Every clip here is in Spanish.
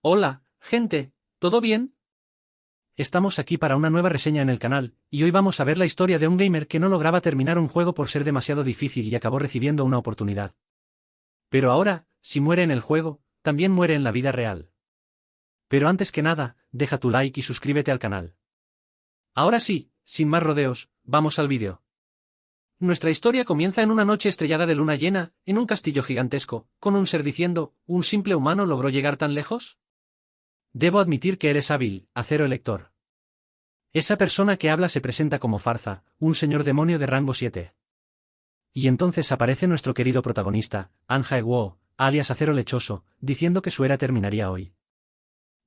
Hola, gente, ¿todo bien? Estamos aquí para una nueva reseña en el canal, y hoy vamos a ver la historia de un gamer que no lograba terminar un juego por ser demasiado difícil y acabó recibiendo una oportunidad. Pero ahora, si muere en el juego, también muere en la vida real. Pero antes que nada, deja tu like y suscríbete al canal. Ahora sí, sin más rodeos, vamos al vídeo. Nuestra historia comienza en una noche estrellada de luna llena, en un castillo gigantesco, con un ser diciendo, ¿un simple humano logró llegar tan lejos? Debo admitir que eres hábil, acero elector. Esa persona que habla se presenta como Farza, un señor demonio de rango 7. Y entonces aparece nuestro querido protagonista, Anja Eguo, alias Acero Lechoso, diciendo que su era terminaría hoy.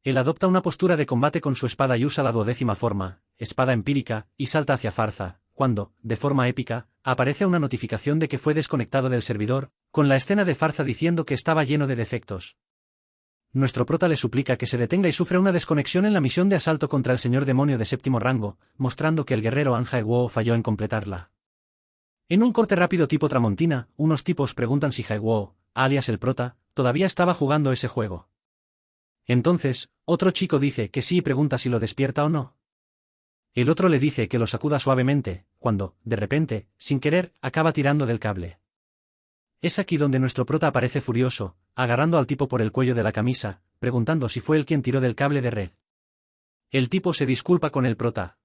Él adopta una postura de combate con su espada y usa la 12ª forma, espada empírica, y salta hacia Farza, cuando, de forma épica, aparece una notificación de que fue desconectado del servidor, con la escena de Farza diciendo que estaba lleno de defectos. Nuestro prota le suplica que se detenga y sufre una desconexión en la misión de asalto contra el señor demonio de 7º rango, mostrando que el guerrero Anja Eguo falló en completarla. En un corte rápido tipo Tramontina, unos tipos preguntan si Haeguo, alias el prota, todavía estaba jugando ese juego. Entonces, otro chico dice que sí y pregunta si lo despierta o no. El otro le dice que lo sacuda suavemente, cuando, de repente, sin querer, acaba tirando del cable. Es aquí donde nuestro prota aparece furioso, agarrando al tipo por el cuello de la camisa, preguntando si fue él quien tiró del cable de red. El tipo se disculpa con el prota.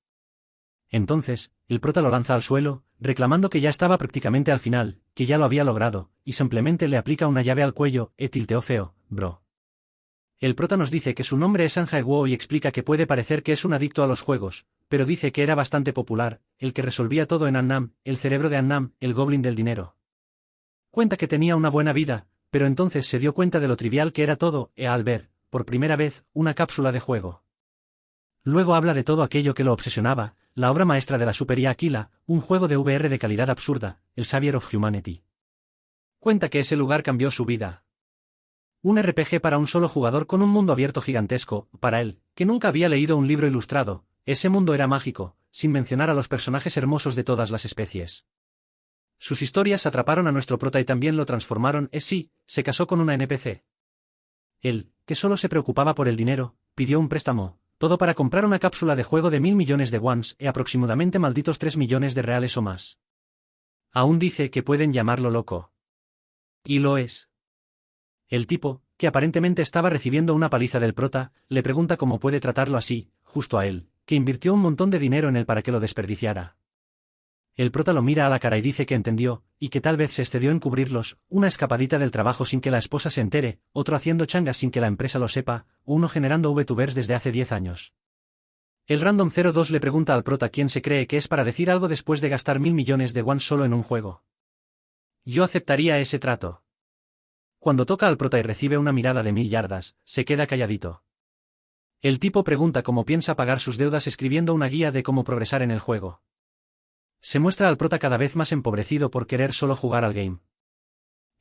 Entonces, el prota lo lanza al suelo, reclamando que ya estaba prácticamente al final, que ya lo había logrado, y simplemente le aplica una llave al cuello, tilteo feo, bro. El prota nos dice que su nombre es Anja Eguo y explica que puede parecer que es un adicto a los juegos, pero dice que era bastante popular, el que resolvía todo en Annam, el cerebro de Annam, el goblin del dinero. Cuenta que tenía una buena vida, pero entonces se dio cuenta de lo trivial que era todo, al ver, por primera vez, una cápsula de juego. Luego habla de todo aquello que lo obsesionaba, la obra maestra de la Super IA Aquila, un juego de VR de calidad absurda, el Savior of Humanity. Cuenta que ese lugar cambió su vida. Un RPG para un solo jugador con un mundo abierto gigantesco, para él, que nunca había leído un libro ilustrado, ese mundo era mágico, sin mencionar a los personajes hermosos de todas las especies. Sus historias atraparon a nuestro prota y también lo transformaron, sí, se casó con una NPC. Él, que solo se preocupaba por el dinero, pidió un préstamo, todo para comprar una cápsula de juego de 1000 millones de wons y aproximadamente malditos 3 millones de reales o más. Aún dice que pueden llamarlo loco. Y lo es. El tipo, que aparentemente estaba recibiendo una paliza del prota, le pregunta cómo puede tratarlo así, justo a él, que invirtió un montón de dinero en él para que lo desperdiciara. El prota lo mira a la cara y dice que entendió, y que tal vez se excedió en cubrirlos, una escapadita del trabajo sin que la esposa se entere, otro haciendo changas sin que la empresa lo sepa, uno generando VTubers desde hace 10 años. El Random 02 le pregunta al prota quién se cree que es para decir algo después de gastar 1000 millones de wons solo en un juego. Yo aceptaría ese trato. Cuando toca al prota y recibe una mirada de 1000 yardas, se queda calladito. El tipo pregunta cómo piensa pagar sus deudas escribiendo una guía de cómo progresar en el juego. Se muestra al prota cada vez más empobrecido por querer solo jugar al game.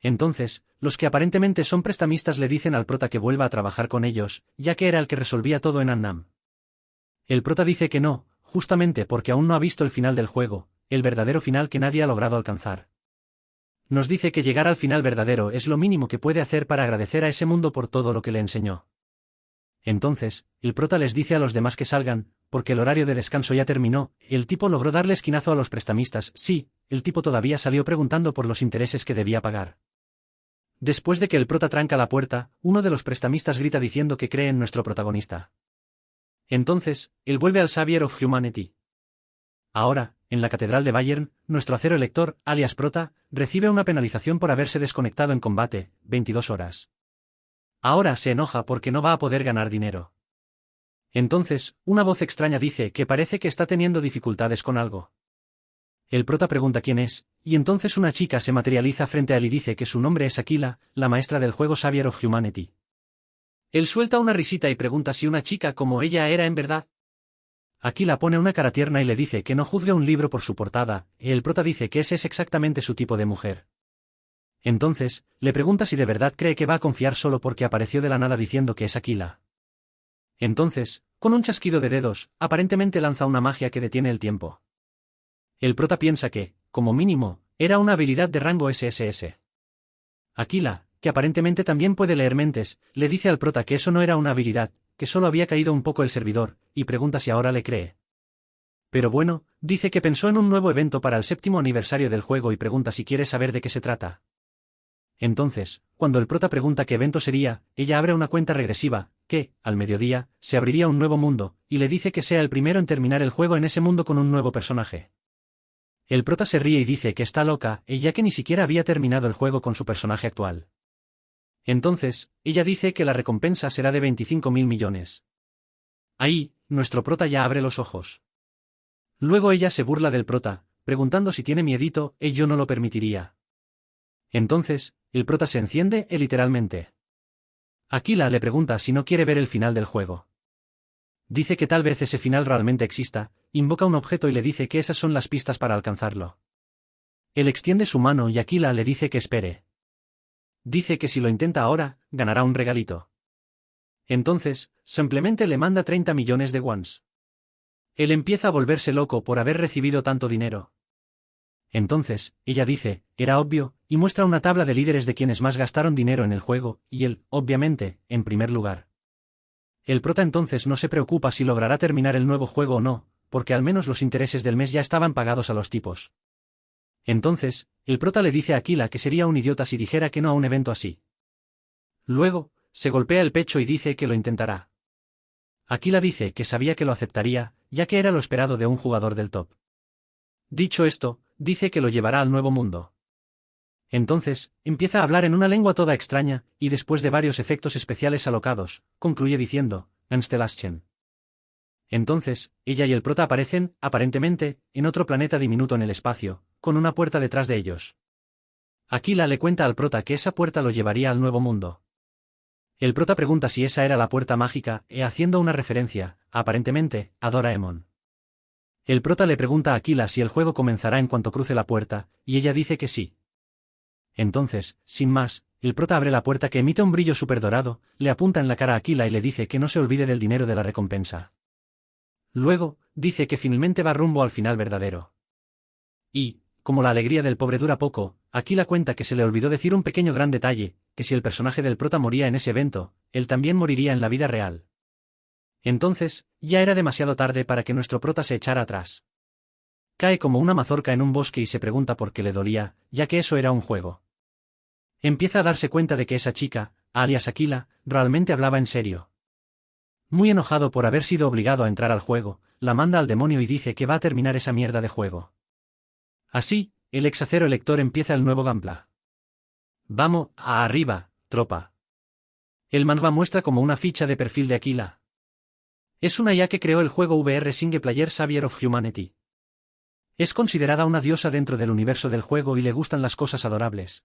Entonces, los que aparentemente son prestamistas le dicen al prota que vuelva a trabajar con ellos, ya que era el que resolvía todo en Annam. El prota dice que no, justamente porque aún no ha visto el final del juego, el verdadero final que nadie ha logrado alcanzar. Nos dice que llegar al final verdadero es lo mínimo que puede hacer para agradecer a ese mundo por todo lo que le enseñó. Entonces, el prota les dice a los demás que salgan, porque el horario de descanso ya terminó, el tipo logró darle esquinazo a los prestamistas, sí, el tipo todavía salió preguntando por los intereses que debía pagar. Después de que el prota tranca la puerta, uno de los prestamistas grita diciendo que cree en nuestro protagonista. Entonces, él vuelve al Savior of Humanity. Ahora, en la Catedral de Bayern, nuestro acero elector, alias prota, recibe una penalización por haberse desconectado en combate, 22 horas. Ahora se enoja porque no va a poder ganar dinero. Entonces, una voz extraña dice que parece que está teniendo dificultades con algo. El prota pregunta quién es, y entonces una chica se materializa frente a él y dice que su nombre es Aquila, la maestra del juego Savior of Humanity. Él suelta una risita y pregunta si una chica como ella era en verdad. Aquila pone una cara tierna y le dice que no juzgue un libro por su portada, y el prota dice que ese es exactamente su tipo de mujer. Entonces, le pregunta si de verdad cree que va a confiar solo porque apareció de la nada diciendo que es Aquila. Entonces, con un chasquido de dedos, aparentemente lanza una magia que detiene el tiempo. El prota piensa que, como mínimo, era una habilidad de rango SSS. Aquila, que aparentemente también puede leer mentes, le dice al prota que eso no era una habilidad, que solo había caído un poco el servidor, y pregunta si ahora le cree. Pero bueno, dice que pensó en un nuevo evento para el 7º aniversario del juego y pregunta si quiere saber de qué se trata. Entonces, cuando el prota pregunta qué evento sería, ella abre una cuenta regresiva, que, al mediodía, se abriría un nuevo mundo, y le dice que sea el primero en terminar el juego en ese mundo con un nuevo personaje. El prota se ríe y dice que está loca, ya que ni siquiera había terminado el juego con su personaje actual. Entonces, ella dice que la recompensa será de 25.000 millones. Ahí, nuestro prota ya abre los ojos. Luego ella se burla del prota, preguntando si tiene miedito, yo no lo permitiría. Entonces, el prota se enciende, literalmente. Aquila le pregunta si no quiere ver el final del juego. Dice que tal vez ese final realmente exista, invoca un objeto y le dice que esas son las pistas para alcanzarlo. Él extiende su mano y Aquila le dice que espere. Dice que si lo intenta ahora, ganará un regalito. Entonces, simplemente le manda 30 millones de wons. Él empieza a volverse loco por haber recibido tanto dinero. Entonces, ella dice, era obvio, y muestra una tabla de líderes de quienes más gastaron dinero en el juego, y él, obviamente, en primer lugar. El prota entonces no se preocupa si logrará terminar el nuevo juego o no, porque al menos los intereses del mes ya estaban pagados a los tipos. Entonces, el prota le dice a Aquila que sería un idiota si dijera que no a un evento así. Luego, se golpea el pecho y dice que lo intentará. Aquila dice que sabía que lo aceptaría, ya que era lo esperado de un jugador del top. Dicho esto, dice que lo llevará al nuevo mundo. Entonces, empieza a hablar en una lengua toda extraña, y después de varios efectos especiales alocados, concluye diciendo, Anstellaschen. Entonces, ella y el prota aparecen, aparentemente, en otro planeta diminuto en el espacio, con una puerta detrás de ellos. Aquila le cuenta al prota que esa puerta lo llevaría al nuevo mundo. El prota pregunta si esa era la puerta mágica, haciendo una referencia, aparentemente, a Doraemon. El prota le pregunta a Aquila si el juego comenzará en cuanto cruce la puerta, y ella dice que sí. Entonces, sin más, el prota abre la puerta que emite un brillo súper dorado, le apunta en la cara a Aquila y le dice que no se olvide del dinero de la recompensa. Luego, dice que finalmente va rumbo al final verdadero. Y, como la alegría del pobre dura poco, Aquila cuenta que se le olvidó decir un pequeño gran detalle, que si el personaje del prota moría en ese evento, él también moriría en la vida real. Entonces, ya era demasiado tarde para que nuestro prota se echara atrás. Cae como una mazorca en un bosque y se pregunta por qué le dolía, ya que eso era un juego. Empieza a darse cuenta de que esa chica, alias Aquila, realmente hablaba en serio. Muy enojado por haber sido obligado a entrar al juego, la manda al demonio y dice que va a terminar esa mierda de juego. Así, el exacero elector empieza el nuevo gameplay. Vamos, arriba, tropa. El manhwa muestra como una ficha de perfil de Aquila. Es una IA que creó el juego VR Single Player Savior of Humanity. Es considerada una diosa dentro del universo del juego y le gustan las cosas adorables.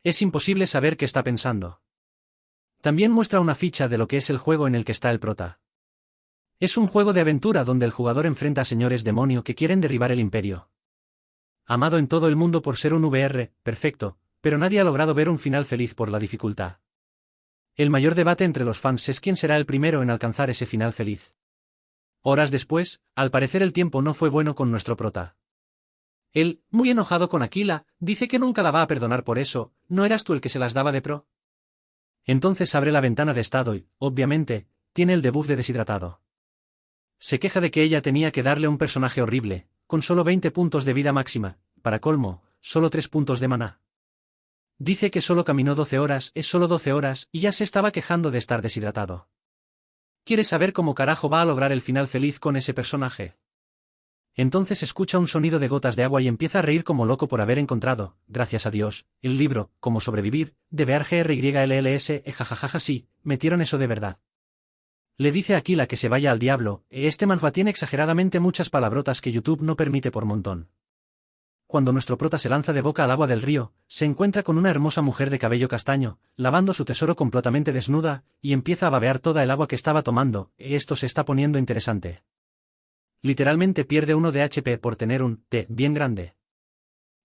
Es imposible saber qué está pensando. También muestra una ficha de lo que es el juego en el que está el prota. Es un juego de aventura donde el jugador enfrenta a señores demonio que quieren derribar el imperio. Amado en todo el mundo por ser un VR, perfecto, pero nadie ha logrado ver un final feliz por la dificultad. El mayor debate entre los fans es quién será el primero en alcanzar ese final feliz. Horas después, al parecer el tiempo no fue bueno con nuestro prota. Él, muy enojado con Aquila, dice que nunca la va a perdonar por eso, ¿no eras tú el que se las daba de pro? Entonces abre la ventana de estado y, obviamente, tiene el debuff de deshidratado. Se queja de que ella tenía que darle un personaje horrible, con solo 20 puntos de vida máxima, para colmo, solo 3 puntos de maná. Dice que solo caminó 12 horas, es solo 12 horas, y ya se estaba quejando de estar deshidratado. ¿Quiere saber cómo carajo va a lograr el final feliz con ese personaje? Entonces escucha un sonido de gotas de agua y empieza a reír como loco por haber encontrado, gracias a Dios, el libro, Cómo sobrevivir, de Bear GRYLLS, jajajaja sí, metieron eso de verdad. Le dice a Aquila que se vaya al diablo, este manhwa tiene exageradamente muchas palabrotas que YouTube no permite por montón. Cuando nuestro prota se lanza de boca al agua del río, se encuentra con una hermosa mujer de cabello castaño, lavando su tesoro completamente desnuda, y empieza a babear toda el agua que estaba tomando, esto se está poniendo interesante. Literalmente pierde 1 de HP por tener un T bien grande.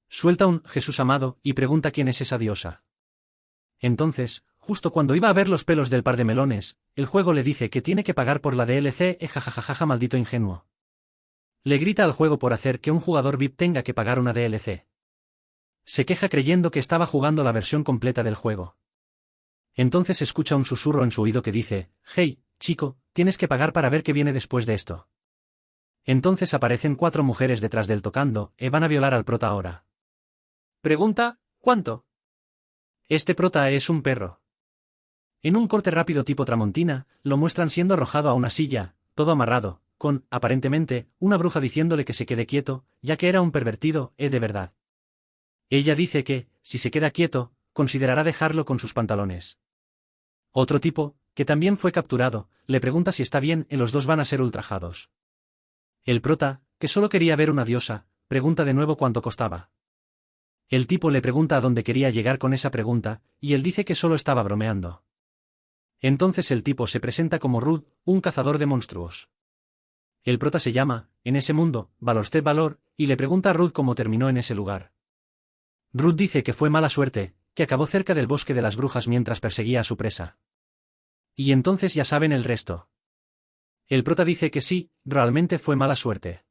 Suelta un Jesús amado, y pregunta quién es esa diosa. Entonces, justo cuando iba a ver los pelos del par de melones, el juego le dice que tiene que pagar por la DLC, jajajaja maldito ingenuo. Le grita al juego por hacer que un jugador VIP tenga que pagar una DLC. Se queja creyendo que estaba jugando la versión completa del juego. Entonces escucha un susurro en su oído que dice: «Hey, chico, tienes que pagar para ver qué viene después de esto». Entonces aparecen 4 mujeres detrás del tocando, y van a violar al prota ahora. Pregunta: ¿cuánto? Este prota es un perro. En un corte rápido tipo Tramontina, lo muestran siendo arrojado a una silla, todo amarrado, con, aparentemente, una bruja diciéndole que se quede quieto, ya que era un pervertido, de verdad. Ella dice que, si se queda quieto, considerará dejarlo con sus pantalones. Otro tipo, que también fue capturado, le pregunta si está bien y los dos van a ser ultrajados. El prota, que solo quería ver una diosa, pregunta de nuevo cuánto costaba. El tipo le pregunta a dónde quería llegar con esa pregunta, y él dice que solo estaba bromeando. Entonces el tipo se presenta como Ruth, un cazador de monstruos. El prota se llama, en ese mundo, Valorstep Valor, y le pregunta a Ruth cómo terminó en ese lugar. Ruth dice que fue mala suerte, que acabó cerca del bosque de las brujas mientras perseguía a su presa. Y entonces ya saben el resto. El prota dice que sí, realmente fue mala suerte.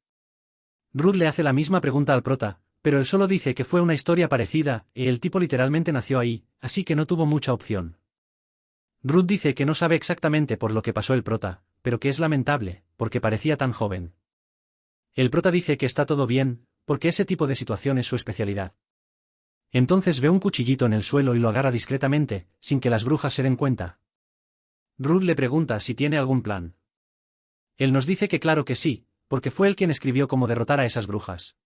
Ruth le hace la misma pregunta al prota, pero él solo dice que fue una historia parecida, y el tipo literalmente nació ahí, así que no tuvo mucha opción. Ruth dice que no sabe exactamente por lo que pasó el prota, pero que es lamentable, porque parecía tan joven. El prota dice que está todo bien, porque ese tipo de situación es su especialidad. Entonces ve un cuchillito en el suelo y lo agarra discretamente, sin que las brujas se den cuenta. Ruth le pregunta si tiene algún plan. Él nos dice que claro que sí, porque fue él quien escribió cómo derrotar a esas brujas.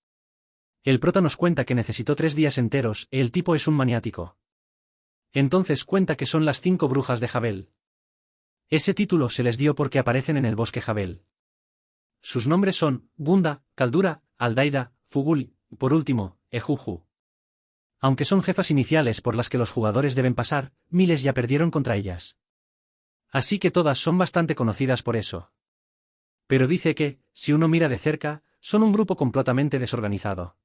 El prota nos cuenta que necesitó 3 días enteros, y el tipo es un maniático. Entonces cuenta que son las 5 brujas de Jabel. Ese título se les dio porque aparecen en el bosque Jabel. Sus nombres son Gunda, Kaldura, Aldaida, Fugul, y por último, Ejuju. Aunque son jefas iniciales por las que los jugadores deben pasar, miles ya perdieron contra ellas. Así que todas son bastante conocidas por eso. Pero dice que, si uno mira de cerca, son un grupo completamente desorganizado.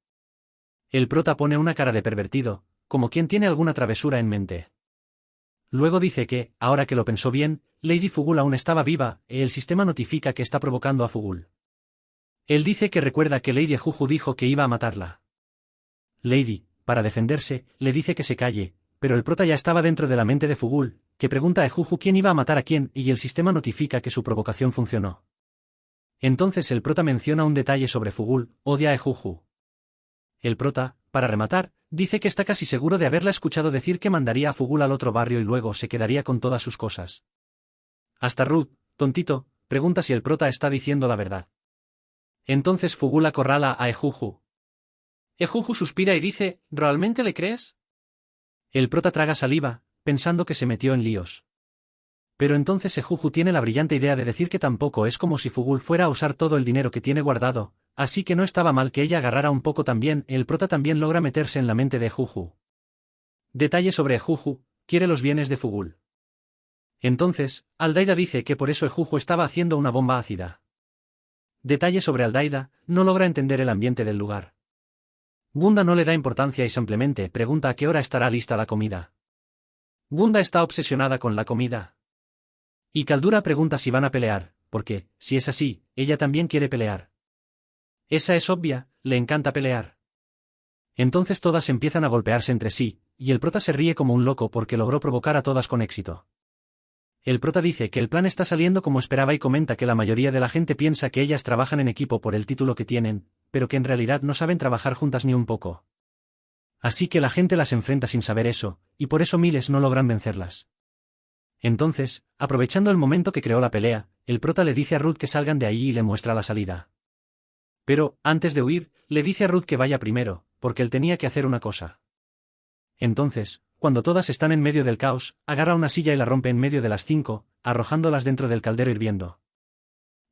El prota pone una cara de pervertido, como quien tiene alguna travesura en mente. Luego dice que, ahora que lo pensó bien, Lady Fugul aún estaba viva, y el sistema notifica que está provocando a Fugul. Él dice que recuerda que Lady Ejuju dijo que iba a matarla. Lady, para defenderse, le dice que se calle, pero el prota ya estaba dentro de la mente de Fugul, que pregunta a Ejuju quién iba a matar a quién, y el sistema notifica que su provocación funcionó. Entonces el prota menciona un detalle sobre Fugul: odia a Ejuju. El prota, para rematar, dice que está casi seguro de haberla escuchado decir que mandaría a Fugul al otro barrio y luego se quedaría con todas sus cosas. Hasta Ruth, tontito, pregunta si el prota está diciendo la verdad. Entonces Fugul acorrala a Ejuju. Ejuju suspira y dice: ¿realmente le crees? El prota traga saliva, pensando que se metió en líos. Pero entonces Ejuju tiene la brillante idea de decir que tampoco es como si Fugul fuera a usar todo el dinero que tiene guardado, así que no estaba mal que ella agarrara un poco también. El prota también logra meterse en la mente de Ejuju. Detalle sobre Ejuju: quiere los bienes de Fugul. Entonces, Aldaida dice que por eso Ejuju estaba haciendo una bomba ácida. Detalle sobre Aldaida: no logra entender el ambiente del lugar. Gunda no le da importancia y simplemente pregunta a qué hora estará lista la comida. Gunda está obsesionada con la comida. Y Kaldura pregunta si van a pelear, porque, si es así, ella también quiere pelear. Esa es obvia, le encanta pelear. Entonces todas empiezan a golpearse entre sí, y el prota se ríe como un loco porque logró provocar a todas con éxito. El prota dice que el plan está saliendo como esperaba y comenta que la mayoría de la gente piensa que ellas trabajan en equipo por el título que tienen, pero que en realidad no saben trabajar juntas ni un poco. Así que la gente las enfrenta sin saber eso, y por eso miles no logran vencerlas. Entonces, aprovechando el momento que creó la pelea, el prota le dice a Ruth que salgan de allí y le muestra la salida. Pero, antes de huir, le dice a Ruth que vaya primero, porque él tenía que hacer una cosa. Entonces, cuando todas están en medio del caos, agarra una silla y la rompe en medio de las 5, arrojándolas dentro del caldero hirviendo.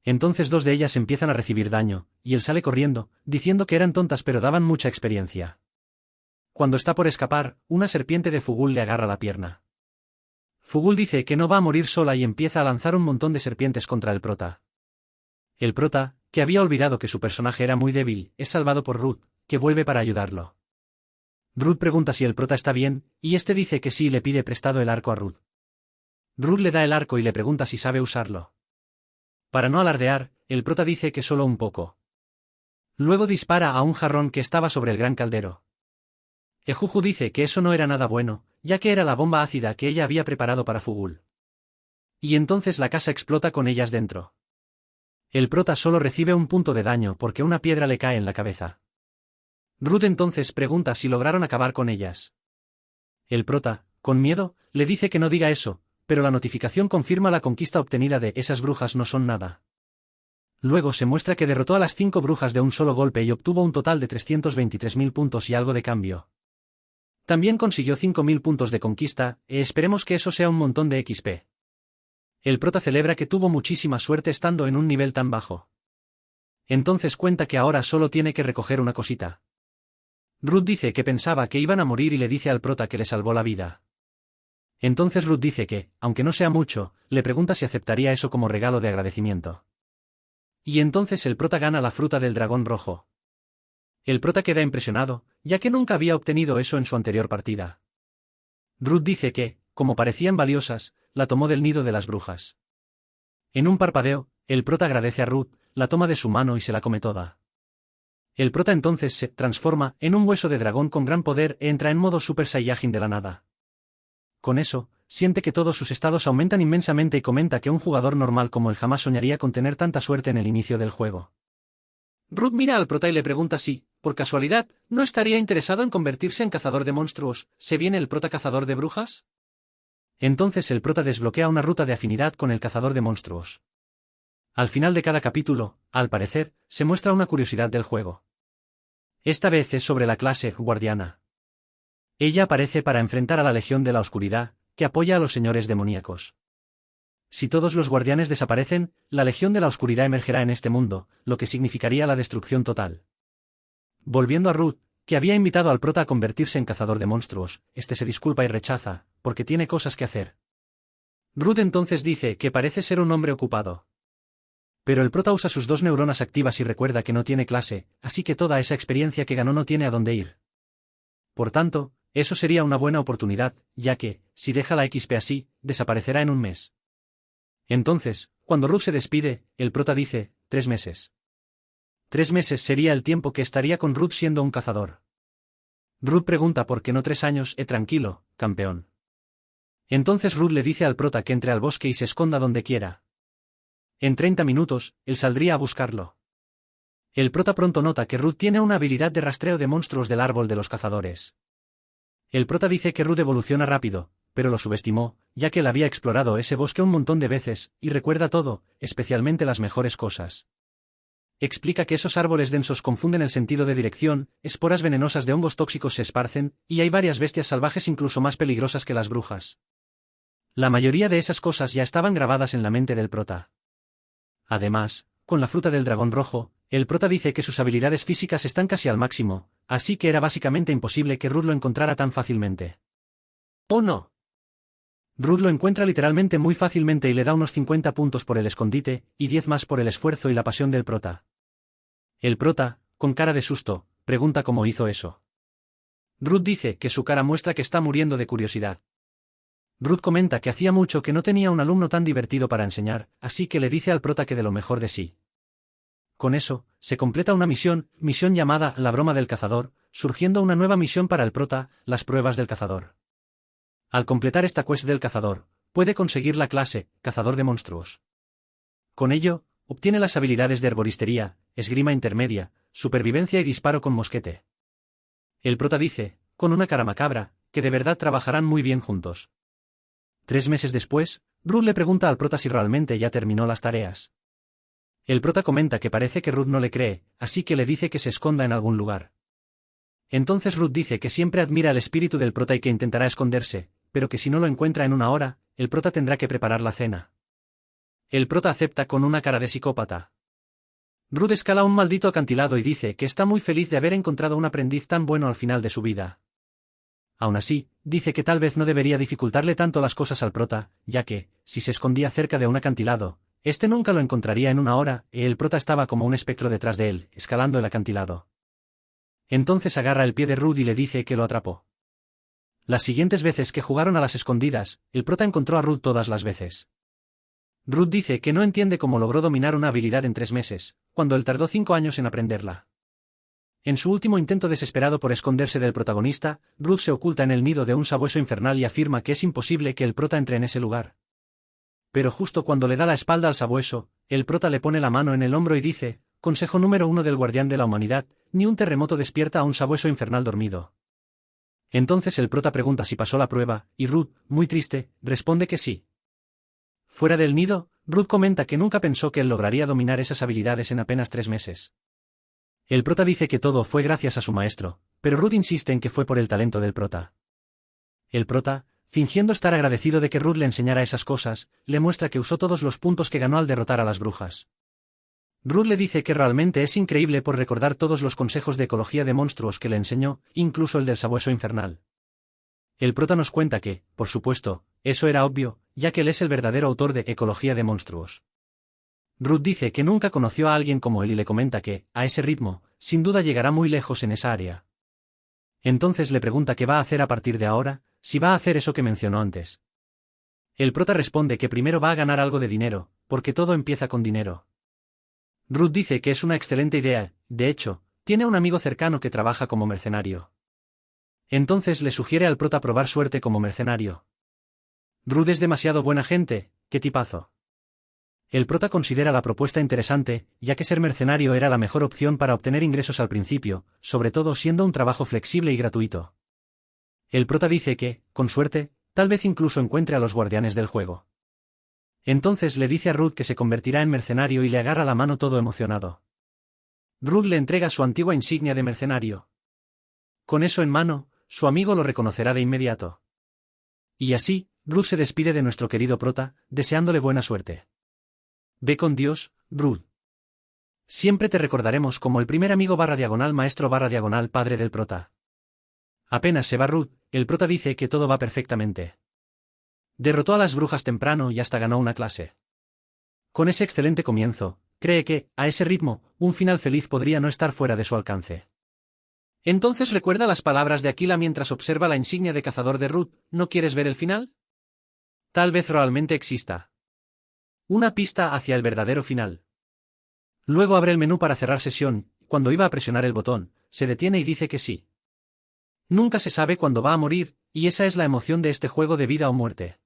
Entonces 2 de ellas empiezan a recibir daño, y él sale corriendo, diciendo que eran tontas pero daban mucha experiencia. Cuando está por escapar, una serpiente de Fugul le agarra la pierna. Fugul dice que no va a morir sola y empieza a lanzar un montón de serpientes contra el prota. El prota, que había olvidado que su personaje era muy débil, es salvado por Ruth, que vuelve para ayudarlo. Ruth pregunta si el prota está bien, y este dice que sí y le pide prestado el arco a Ruth. Ruth le da el arco y le pregunta si sabe usarlo. Para no alardear, el prota dice que solo un poco. Luego dispara a un jarrón que estaba sobre el gran caldero. Ejuju dice que eso no era nada bueno, ya que era la bomba ácida que ella había preparado para Fugul. Y entonces la casa explota con ellas dentro. El prota solo recibe un punto de daño porque una piedra le cae en la cabeza. Ruth entonces pregunta si lograron acabar con ellas. El prota, con miedo, le dice que no diga eso, pero la notificación confirma la conquista obtenida de esas brujas no son nada. Luego se muestra que derrotó a las 5 brujas de un solo golpe y obtuvo un total de 323.000 puntos y algo de cambio. También consiguió 5.000 puntos de conquista, esperemos que eso sea un montón de XP. El prota celebra que tuvo muchísima suerte estando en un nivel tan bajo. Entonces cuenta que ahora solo tiene que recoger una cosita. Ruth dice que pensaba que iban a morir y le dice al prota que le salvó la vida. Entonces Ruth dice que, aunque no sea mucho, le pregunta si aceptaría eso como regalo de agradecimiento. Y entonces el prota gana la fruta del dragón rojo. El prota queda impresionado, ya que nunca había obtenido eso en su anterior partida. Ruth dice que, como parecían valiosas, la tomó del nido de las brujas. En un parpadeo, el prota agradece a Ruth, la toma de su mano y se la come toda. El prota entonces se transforma en un hueso de dragón con gran poder e entra en modo Super Saiyajin de la nada. Con eso, siente que todos sus estados aumentan inmensamente y comenta que un jugador normal como él jamás soñaría con tener tanta suerte en el inicio del juego. Ruth mira al prota y le pregunta si, por casualidad, no estaría interesado en convertirse en cazador de monstruos. ¿Se viene el prota cazador de brujas? Entonces el prota desbloquea una ruta de afinidad con el cazador de monstruos. Al final de cada capítulo, al parecer, se muestra una curiosidad del juego. Esta vez es sobre la clase guardiana. Ella aparece para enfrentar a la Legión de la Oscuridad, que apoya a los señores demoníacos. Si todos los guardianes desaparecen, la Legión de la Oscuridad emergerá en este mundo, lo que significaría la destrucción total. Volviendo a Ruth, que había invitado al prota a convertirse en cazador de monstruos, este se disculpa y rechaza, porque tiene cosas que hacer. Ruth entonces dice que parece ser un hombre ocupado. Pero el prota usa sus 2 neuronas activas y recuerda que no tiene clase, así que toda esa experiencia que ganó no tiene a dónde ir. Por tanto, eso sería una buena oportunidad, ya que, si deja la XP así, desaparecerá en un mes. Entonces, cuando Ruth se despide, el prota dice, 3 meses. 3 meses sería el tiempo que estaría con Ruth siendo un cazador. Ruth pregunta por qué no 3 años, tranquilo, campeón. Entonces Ruth le dice al prota que entre al bosque y se esconda donde quiera. En 30 minutos, él saldría a buscarlo. El prota pronto nota que Ruth tiene una habilidad de rastreo de monstruos del árbol de los cazadores. El prota dice que Ruth evoluciona rápido, pero lo subestimó, ya que él había explorado ese bosque un montón de veces, y recuerda todo, especialmente las mejores cosas. Explica que esos árboles densos confunden el sentido de dirección, esporas venenosas de hongos tóxicos se esparcen, y hay varias bestias salvajes incluso más peligrosas que las brujas. La mayoría de esas cosas ya estaban grabadas en la mente del prota. Además, con la fruta del dragón rojo, el prota dice que sus habilidades físicas están casi al máximo, así que era básicamente imposible que Ruth lo encontrara tan fácilmente. ¡Oh no! Ruth lo encuentra literalmente muy fácilmente y le da unos 50 puntos por el escondite, y 10 más por el esfuerzo y la pasión del prota. El prota, con cara de susto, pregunta cómo hizo eso. Ruth dice que su cara muestra que está muriendo de curiosidad. Ruth comenta que hacía mucho que no tenía un alumno tan divertido para enseñar, así que le dice al prota que dé lo mejor de sí. Con eso, se completa una misión llamada La broma del cazador, surgiendo una nueva misión para el prota, las pruebas del cazador. Al completar esta quest del cazador, puede conseguir la clase, cazador de monstruos. Con ello, obtiene las habilidades de herboristería, esgrima intermedia, supervivencia y disparo con mosquete. El prota dice, con una cara macabra, que de verdad trabajarán muy bien juntos. 3 meses después, Ruth le pregunta al prota si realmente ya terminó las tareas. El prota comenta que parece que Ruth no le cree, así que le dice que se esconda en algún lugar. Entonces Ruth dice que siempre admira el espíritu del prota y que intentará esconderse, pero que si no lo encuentra en una hora, el prota tendrá que preparar la cena. El prota acepta con una cara de psicópata. Ruth escala un maldito acantilado y dice que está muy feliz de haber encontrado un aprendiz tan bueno al final de su vida. Aún así, dice que tal vez no debería dificultarle tanto las cosas al prota, ya que, si se escondía cerca de un acantilado, este nunca lo encontraría en una hora, y el prota estaba como un espectro detrás de él, escalando el acantilado. Entonces agarra el pie de Ruth y le dice que lo atrapó. Las siguientes veces que jugaron a las escondidas, el prota encontró a Ruth todas las veces. Ruth dice que no entiende cómo logró dominar una habilidad en 3 meses, cuando él tardó 5 años en aprenderla. En su último intento desesperado por esconderse del protagonista, Ruth se oculta en el nido de un sabueso infernal y afirma que es imposible que el prota entre en ese lugar. Pero justo cuando le da la espalda al sabueso, el prota le pone la mano en el hombro y dice: consejo número 1 del guardián de la humanidad, ni un terremoto despierta a un sabueso infernal dormido. Entonces el prota pregunta si pasó la prueba, y Ruth, muy triste, responde que sí. Fuera del nido, Ruth comenta que nunca pensó que él lograría dominar esas habilidades en apenas 3 meses. El prota dice que todo fue gracias a su maestro, pero Ruth insiste en que fue por el talento del prota. El prota, fingiendo estar agradecido de que Ruth le enseñara esas cosas, le muestra que usó todos los puntos que ganó al derrotar a las brujas. Ruth le dice que realmente es increíble por recordar todos los consejos de ecología de monstruos que le enseñó, incluso el del sabueso infernal. El prota nos cuenta que, por supuesto, eso era obvio, ya que él es el verdadero autor de Ecología de monstruos. Ruth dice que nunca conoció a alguien como él y le comenta que, a ese ritmo, sin duda llegará muy lejos en esa área. Entonces le pregunta qué va a hacer a partir de ahora, si va a hacer eso que mencionó antes. El prota responde que primero va a ganar algo de dinero, porque todo empieza con dinero. Ruth dice que es una excelente idea, de hecho, tiene un amigo cercano que trabaja como mercenario. Entonces le sugiere al prota probar suerte como mercenario. Ruth es demasiado buena gente, qué tipazo. El prota considera la propuesta interesante, ya que ser mercenario era la mejor opción para obtener ingresos al principio, sobre todo siendo un trabajo flexible y gratuito. El prota dice que, con suerte, tal vez incluso encuentre a los guardianes del juego. Entonces le dice a Ruth que se convertirá en mercenario y le agarra la mano todo emocionado. Ruth le entrega su antigua insignia de mercenario. Con eso en mano, su amigo lo reconocerá de inmediato. Y así, Ruth se despide de nuestro querido prota, deseándole buena suerte. Ve con Dios, Ruth. Siempre te recordaremos como el primer amigo / maestro / padre del prota. Apenas se va Ruth, el prota dice que todo va perfectamente. Derrotó a las brujas temprano y hasta ganó una clase. Con ese excelente comienzo, cree que, a ese ritmo, un final feliz podría no estar fuera de su alcance. Entonces recuerda las palabras de Aquila mientras observa la insignia de cazador de Ruth: ¿no quieres ver el final? Tal vez realmente exista una pista hacia el verdadero final. Luego abre el menú para cerrar sesión, cuando iba a presionar el botón, se detiene y dice que sí. Nunca se sabe cuándo va a morir, y esa es la emoción de este juego de vida o muerte.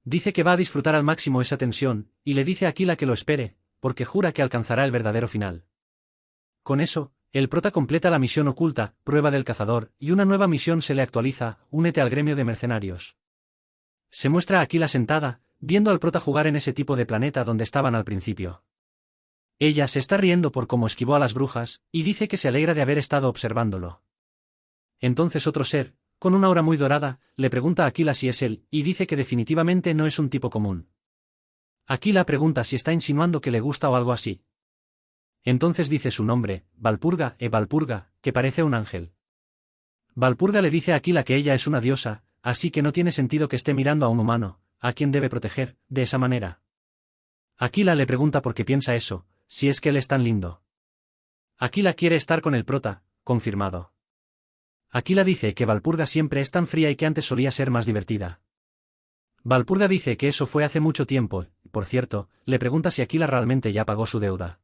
Dice que va a disfrutar al máximo esa tensión, y le dice a Aquila que lo espere, porque jura que alcanzará el verdadero final. Con eso, el prota completa la misión oculta, prueba del cazador, y una nueva misión se le actualiza: únete al gremio de mercenarios. Se muestra a Aquila sentada, viendo al prota jugar en ese tipo de planeta donde estaban al principio. Ella se está riendo por cómo esquivó a las brujas, y dice que se alegra de haber estado observándolo. Entonces otro ser, con una aura muy dorada, le pregunta a Aquila si es él, y dice que definitivamente no es un tipo común. Aquila pregunta si está insinuando que le gusta o algo así. Entonces dice su nombre, Valpurga, Valpurga, que parece un ángel. Valpurga le dice a Aquila que ella es una diosa, así que no tiene sentido que esté mirando a un humano, a quien debe proteger, de esa manera. Aquila le pregunta por qué piensa eso, si es que él es tan lindo. Aquila quiere estar con el prota, confirmado. Aquila dice que Valpurga siempre es tan fría y que antes solía ser más divertida. Valpurga dice que eso fue hace mucho tiempo, por cierto, le pregunta si Aquila realmente ya pagó su deuda.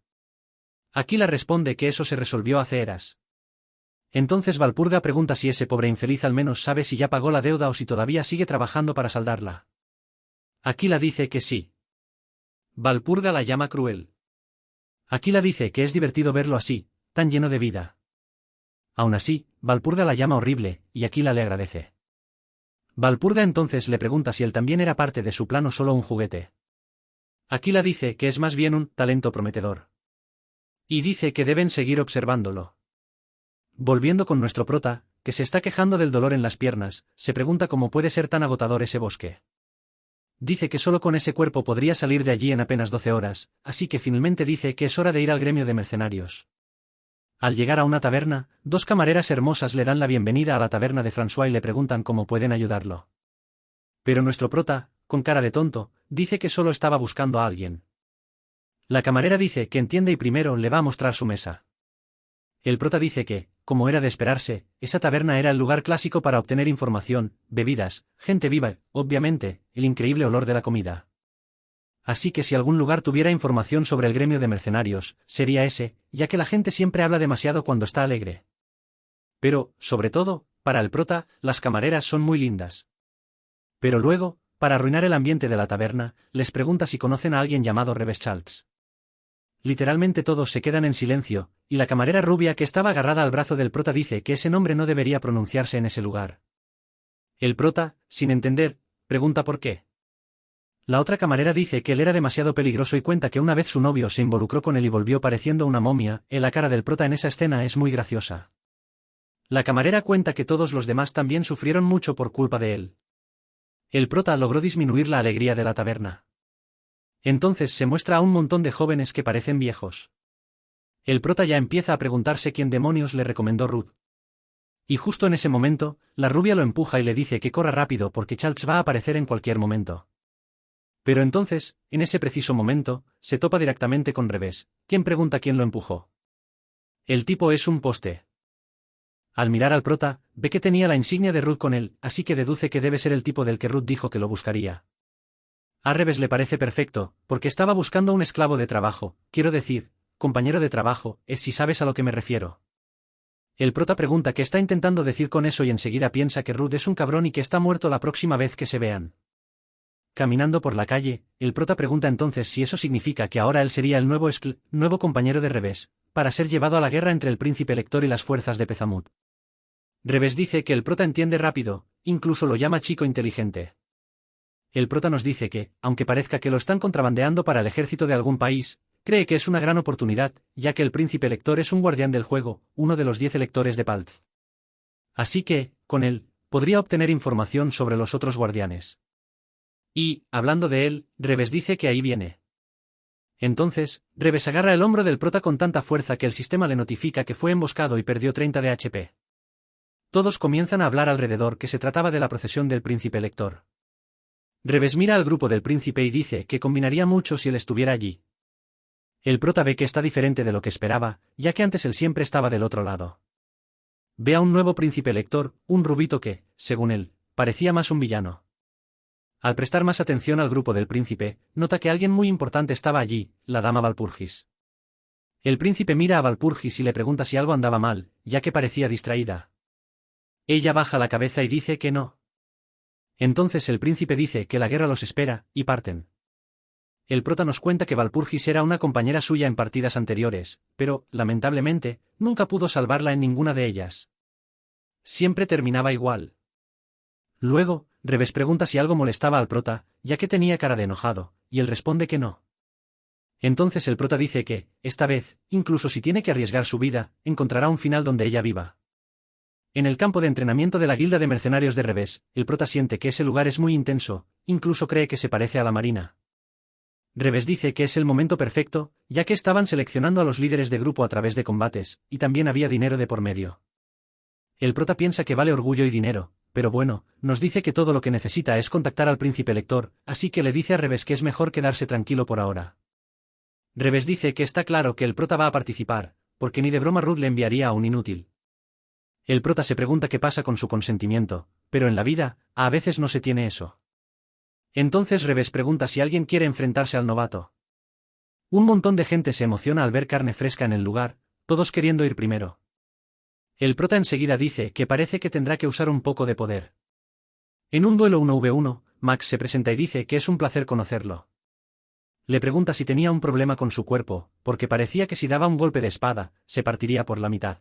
Aquila responde que eso se resolvió hace eras. Entonces Valpurga pregunta si ese pobre infeliz al menos sabe si ya pagó la deuda o si todavía sigue trabajando para saldarla. Aquila dice que sí. Valpurga la llama cruel. Aquila dice que es divertido verlo así, tan lleno de vida. Aún así, Valpurga la llama horrible, y Aquila le agradece. Valpurga entonces le pregunta si él también era parte de su plan o solo un juguete. Aquila dice que es más bien un talento prometedor. Y dice que deben seguir observándolo. Volviendo con nuestro prota, que se está quejando del dolor en las piernas, se pregunta cómo puede ser tan agotador ese bosque. Dice que solo con ese cuerpo podría salir de allí en apenas 12 horas, así que finalmente dice que es hora de ir al gremio de mercenarios. Al llegar a una taberna, 2 camareras hermosas le dan la bienvenida a la taberna de François y le preguntan cómo pueden ayudarlo. Pero nuestro prota, con cara de tonto, dice que solo estaba buscando a alguien. La camarera dice que entiende y primero le va a mostrar su mesa. El prota dice que, como era de esperarse, esa taberna era el lugar clásico para obtener información, bebidas, gente viva, obviamente, el increíble olor de la comida. Así que si algún lugar tuviera información sobre el gremio de mercenarios, sería ese, ya que la gente siempre habla demasiado cuando está alegre. Pero, sobre todo, para el prota, las camareras son muy lindas. Pero luego, para arruinar el ambiente de la taberna, les pregunta si conocen a alguien llamado Reves Schultz. Literalmente todos se quedan en silencio, y la camarera rubia que estaba agarrada al brazo del prota dice que ese nombre no debería pronunciarse en ese lugar. El prota, sin entender, pregunta por qué. La otra camarera dice que él era demasiado peligroso y cuenta que una vez su novio se involucró con él y volvió pareciendo una momia. La cara del prota en esa escena es muy graciosa. La camarera cuenta que todos los demás también sufrieron mucho por culpa de él. El prota logró disminuir la alegría de la taberna. Entonces se muestra a un montón de jóvenes que parecen viejos. El prota ya empieza a preguntarse quién demonios le recomendó Ruth. Y justo en ese momento, la rubia lo empuja y le dice que corra rápido porque Schultz va a aparecer en cualquier momento. Pero entonces, en ese preciso momento, se topa directamente con Reves, quien pregunta quién lo empujó. El tipo es un poste. Al mirar al prota, ve que tenía la insignia de Ruth con él, así que deduce que debe ser el tipo del que Ruth dijo que lo buscaría. A Reves le parece perfecto, porque estaba buscando un esclavo de trabajo, quiero decir, compañero de trabajo, es si sabes a lo que me refiero. El prota pregunta qué está intentando decir con eso y enseguida piensa que Ruth es un cabrón y que está muerto la próxima vez que se vean. Caminando por la calle, el prota pregunta entonces si eso significa que ahora él sería el nuevo compañero de Reves, para ser llevado a la guerra entre el príncipe elector y las fuerzas de Pezamut. Reves dice que el prota entiende rápido, incluso lo llama chico inteligente. El prota nos dice que, aunque parezca que lo están contrabandeando para el ejército de algún país, cree que es una gran oportunidad, ya que el príncipe elector es un guardián del juego, uno de los 10 electores de Paltz. Así que, con él, podría obtener información sobre los otros guardianes. Y, hablando de él, Reves dice que ahí viene. Entonces, Reves agarra el hombro del prota con tanta fuerza que el sistema le notifica que fue emboscado y perdió 30 de HP. Todos comienzan a hablar alrededor que se trataba de la procesión del príncipe elector. Reves mira al grupo del príncipe y dice que combinaría mucho si él estuviera allí. El prota ve que está diferente de lo que esperaba, ya que antes él siempre estaba del otro lado. Ve a un nuevo príncipe elector, un rubito que, según él, parecía más un villano. Al prestar más atención al grupo del príncipe, nota que alguien muy importante estaba allí, la dama Valpurgis. El príncipe mira a Valpurgis y le pregunta si algo andaba mal, ya que parecía distraída. Ella baja la cabeza y dice que no. Entonces el príncipe dice que la guerra los espera, y parten. El prota nos cuenta que Valpurgis era una compañera suya en partidas anteriores, pero, lamentablemente, nunca pudo salvarla en ninguna de ellas. Siempre terminaba igual. Luego, Reves pregunta si algo molestaba al prota, ya que tenía cara de enojado, y él responde que no. Entonces el prota dice que, esta vez, incluso si tiene que arriesgar su vida, encontrará un final donde ella viva. En el campo de entrenamiento de la guilda de mercenarios de Reves, el prota siente que ese lugar es muy intenso, incluso cree que se parece a la marina. Reves dice que es el momento perfecto, ya que estaban seleccionando a los líderes de grupo a través de combates, y también había dinero de por medio. El prota piensa que vale orgullo y dinero, pero bueno, nos dice que todo lo que necesita es contactar al príncipe elector, así que le dice a Reves que es mejor quedarse tranquilo por ahora. Reves dice que está claro que el prota va a participar, porque ni de broma Ruth le enviaría a un inútil. El prota se pregunta qué pasa con su consentimiento, pero en la vida, a veces no se tiene eso. Entonces Reves pregunta si alguien quiere enfrentarse al novato. Un montón de gente se emociona al ver carne fresca en el lugar, todos queriendo ir primero. El prota enseguida dice que parece que tendrá que usar un poco de poder. En un duelo 1v1, Max se presenta y dice que es un placer conocerlo. Le pregunta si tenía un problema con su cuerpo, porque parecía que si daba un golpe de espada, se partiría por la mitad.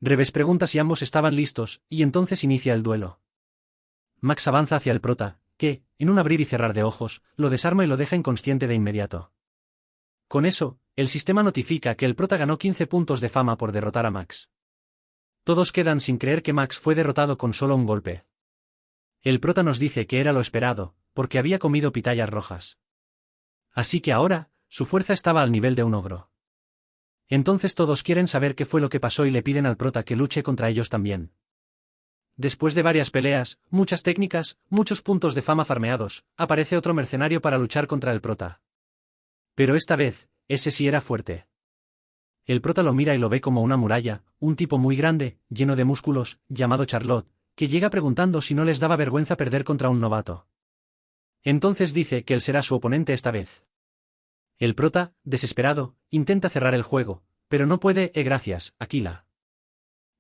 Reves pregunta si ambos estaban listos, y entonces inicia el duelo. Max avanza hacia el prota, que, en un abrir y cerrar de ojos, lo desarma y lo deja inconsciente de inmediato. Con eso, el sistema notifica que el prota ganó 15 puntos de fama por derrotar a Max. Todos quedan sin creer que Max fue derrotado con solo un golpe. El prota nos dice que era lo esperado, porque había comido pitayas rojas. Así que ahora, su fuerza estaba al nivel de un ogro. Entonces todos quieren saber qué fue lo que pasó y le piden al prota que luche contra ellos también. Después de varias peleas, muchas técnicas, muchos puntos de fama farmeados, aparece otro mercenario para luchar contra el prota. Pero esta vez, ese sí era fuerte. El prota lo mira y lo ve como una muralla, un tipo muy grande, lleno de músculos, llamado Charlotte, que llega preguntando si no les daba vergüenza perder contra un novato. Entonces dice que él será su oponente esta vez. El prota, desesperado, intenta cerrar el juego, pero no puede. Gracias, Aquila.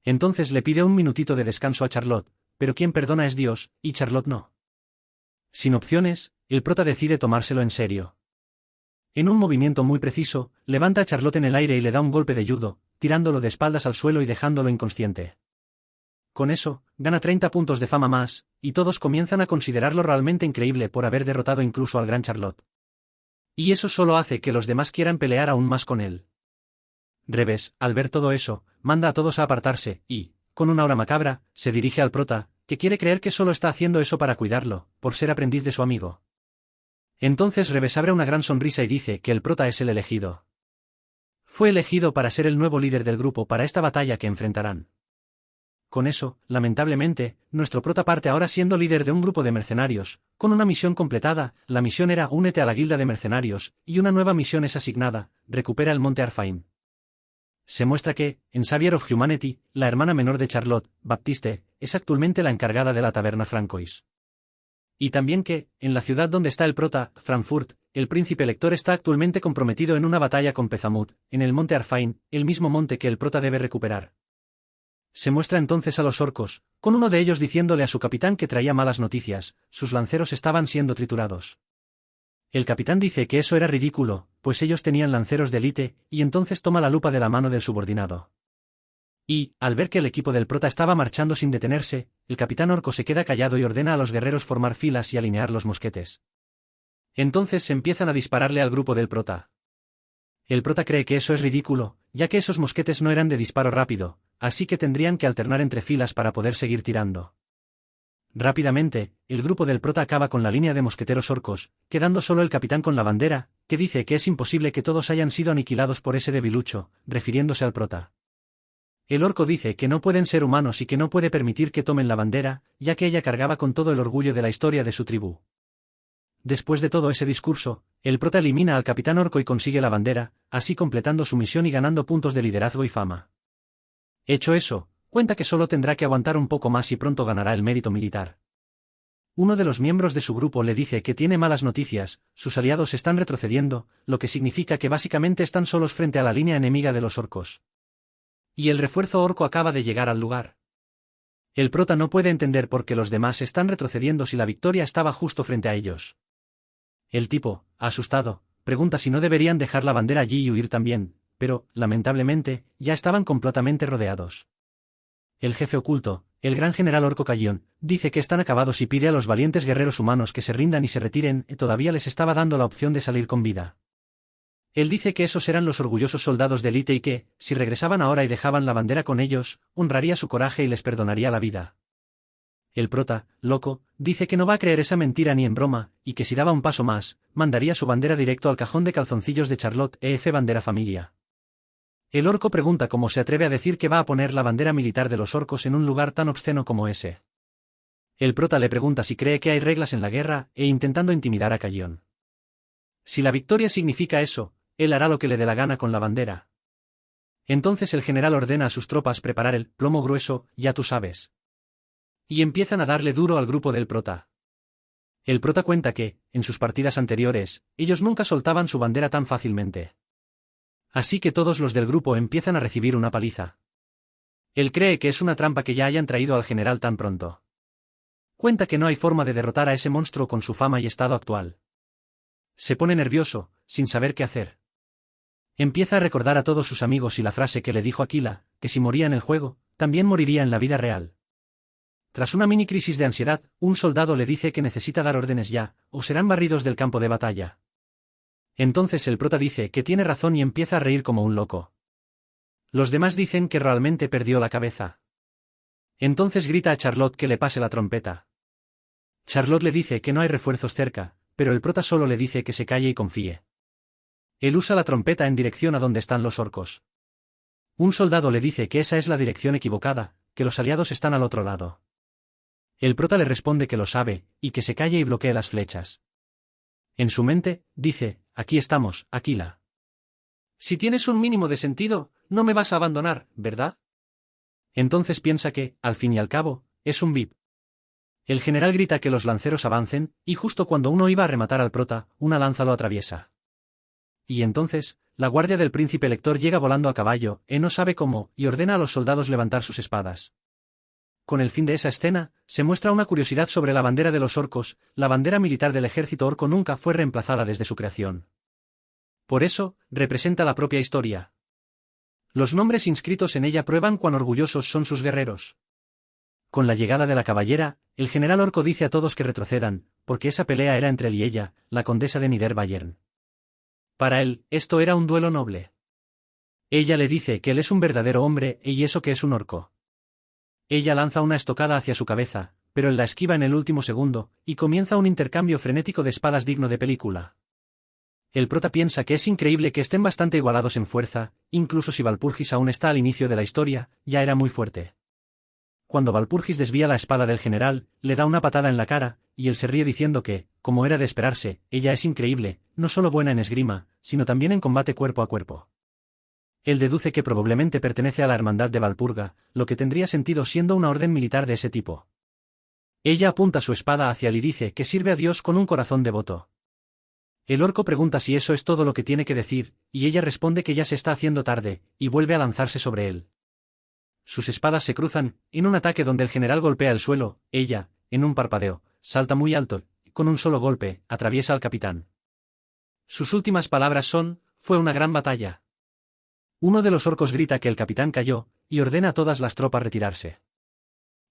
Entonces le pide un minutito de descanso a Charlotte, pero quien perdona es Dios, y Charlotte no. Sin opciones, el prota decide tomárselo en serio. En un movimiento muy preciso, levanta a Charlotte en el aire y le da un golpe de judo, tirándolo de espaldas al suelo y dejándolo inconsciente. Con eso, gana 30 puntos de fama más, y todos comienzan a considerarlo realmente increíble por haber derrotado incluso al gran Charlotte. Y eso solo hace que los demás quieran pelear aún más con él. Reves, al ver todo eso, manda a todos a apartarse, y, con una aura macabra, se dirige al prota, que quiere creer que solo está haciendo eso para cuidarlo, por ser aprendiz de su amigo. Entonces Reves abre una gran sonrisa y dice que el prota es el elegido. Fue elegido para ser el nuevo líder del grupo para esta batalla que enfrentarán. Con eso, lamentablemente, nuestro prota parte ahora siendo líder de un grupo de mercenarios, con una misión completada. La misión era únete a la guilda de mercenarios, y una nueva misión es asignada, recupera el monte Arfain. Se muestra que, en Savior of Humanity, la hermana menor de Charlotte, Baptiste, es actualmente la encargada de la taberna Francois. Y también que, en la ciudad donde está el prota, Frankfurt, el príncipe elector está actualmente comprometido en una batalla con Pezamut, en el monte Arfain, el mismo monte que el prota debe recuperar. Se muestra entonces a los orcos, con uno de ellos diciéndole a su capitán que traía malas noticias, sus lanceros estaban siendo triturados. El capitán dice que eso era ridículo, pues ellos tenían lanceros de élite, y entonces toma la lupa de la mano del subordinado. Y, al ver que el equipo del prota estaba marchando sin detenerse, el capitán orco se queda callado y ordena a los guerreros formar filas y alinear los mosquetes. Entonces se empiezan a dispararle al grupo del prota. El prota cree que eso es ridículo, ya que esos mosquetes no eran de disparo rápido, así que tendrían que alternar entre filas para poder seguir tirando. Rápidamente, el grupo del prota acaba con la línea de mosqueteros orcos, quedando solo el capitán con la bandera, que dice que es imposible que todos hayan sido aniquilados por ese debilucho, refiriéndose al prota. El orco dice que no pueden ser humanos y que no puede permitir que tomen la bandera, ya que ella cargaba con todo el orgullo de la historia de su tribu. Después de todo ese discurso, el prota elimina al capitán orco y consigue la bandera, así completando su misión y ganando puntos de liderazgo y fama. Hecho eso, cuenta que solo tendrá que aguantar un poco más y pronto ganará el mérito militar. Uno de los miembros de su grupo le dice que tiene malas noticias, sus aliados están retrocediendo, lo que significa que básicamente están solos frente a la línea enemiga de los orcos. Y el refuerzo orco acaba de llegar al lugar. El prota no puede entender por qué los demás están retrocediendo si la victoria estaba justo frente a ellos. El tipo, asustado, pregunta si no deberían dejar la bandera allí y huir también, pero, lamentablemente, ya estaban completamente rodeados. El jefe oculto, el gran general orco Cayón, dice que están acabados y pide a los valientes guerreros humanos que se rindan y se retiren, y todavía les estaba dando la opción de salir con vida. Él dice que esos eran los orgullosos soldados de élite y que, si regresaban ahora y dejaban la bandera con ellos, honraría su coraje y les perdonaría la vida. El prota, loco, dice que no va a creer esa mentira ni en broma, y que si daba un paso más, mandaría su bandera directo al cajón de calzoncillos de Charlotte bandera familia. El orco pregunta cómo se atreve a decir que va a poner la bandera militar de los orcos en un lugar tan obsceno como ese. El prota le pregunta si cree que hay reglas en la guerra, intentando intimidar a Cayón. Si la victoria significa eso, él hará lo que le dé la gana con la bandera. Entonces el general ordena a sus tropas preparar el plomo grueso, ya tú sabes. Y empiezan a darle duro al grupo del prota. El prota cuenta que, en sus partidas anteriores, ellos nunca soltaban su bandera tan fácilmente. Así que todos los del grupo empiezan a recibir una paliza. Él cree que es una trampa que ya hayan traído al general tan pronto. Cuenta que no hay forma de derrotar a ese monstruo con su fama y estado actual. Se pone nervioso, sin saber qué hacer. Empieza a recordar a todos sus amigos y la frase que le dijo Aquila, que si moría en el juego, también moriría en la vida real. Tras una mini crisis de ansiedad, un soldado le dice que necesita dar órdenes ya, o serán barridos del campo de batalla. Entonces el prota dice que tiene razón y empieza a reír como un loco. Los demás dicen que realmente perdió la cabeza. Entonces grita a Charlotte que le pase la trompeta. Charlotte le dice que no hay refuerzos cerca, pero el prota solo le dice que se calle y confíe. Él usa la trompeta en dirección a donde están los orcos. Un soldado le dice que esa es la dirección equivocada, que los aliados están al otro lado. El prota le responde que lo sabe, y que se calle y bloquee las flechas. En su mente, dice, aquí estamos, Aquila. Si tienes un mínimo de sentido, no me vas a abandonar, ¿verdad? Entonces piensa que, al fin y al cabo, es un VIP. El general grita que los lanceros avancen, y justo cuando uno iba a rematar al prota, una lanza lo atraviesa. Y entonces, la guardia del príncipe elector llega volando a caballo, no sabe cómo, y ordena a los soldados levantar sus espadas. Con el fin de esa escena, se muestra una curiosidad sobre la bandera de los orcos. La bandera militar del ejército orco nunca fue reemplazada desde su creación. Por eso, representa la propia historia. Los nombres inscritos en ella prueban cuán orgullosos son sus guerreros. Con la llegada de la caballera, el general orco dice a todos que retrocedan, porque esa pelea era entre él y ella, la condesa de Niederbayern. Para él, esto era un duelo noble. Ella le dice que él es un verdadero hombre, y eso que es un orco. Ella lanza una estocada hacia su cabeza, pero él la esquiva en el último segundo, y comienza un intercambio frenético de espadas digno de película. El prota piensa que es increíble que estén bastante igualados en fuerza, incluso si Walpurgis aún está al inicio de la historia, ya era muy fuerte. Cuando Walpurgis desvía la espada del general, le da una patada en la cara, y él se ríe diciendo que, como era de esperarse, ella es increíble, no solo buena en esgrima, sino también en combate cuerpo a cuerpo. Él deduce que probablemente pertenece a la hermandad de Valpurga, lo que tendría sentido siendo una orden militar de ese tipo. Ella apunta su espada hacia él y dice que sirve a Dios con un corazón devoto. El orco pregunta si eso es todo lo que tiene que decir, y ella responde que ya se está haciendo tarde, y vuelve a lanzarse sobre él. Sus espadas se cruzan, en un ataque donde el general golpea el suelo. Ella, en un parpadeo, salta muy alto, y con un solo golpe, atraviesa al capitán. Sus últimas palabras son: fue una gran batalla. Uno de los orcos grita que el capitán cayó, y ordena a todas las tropas retirarse.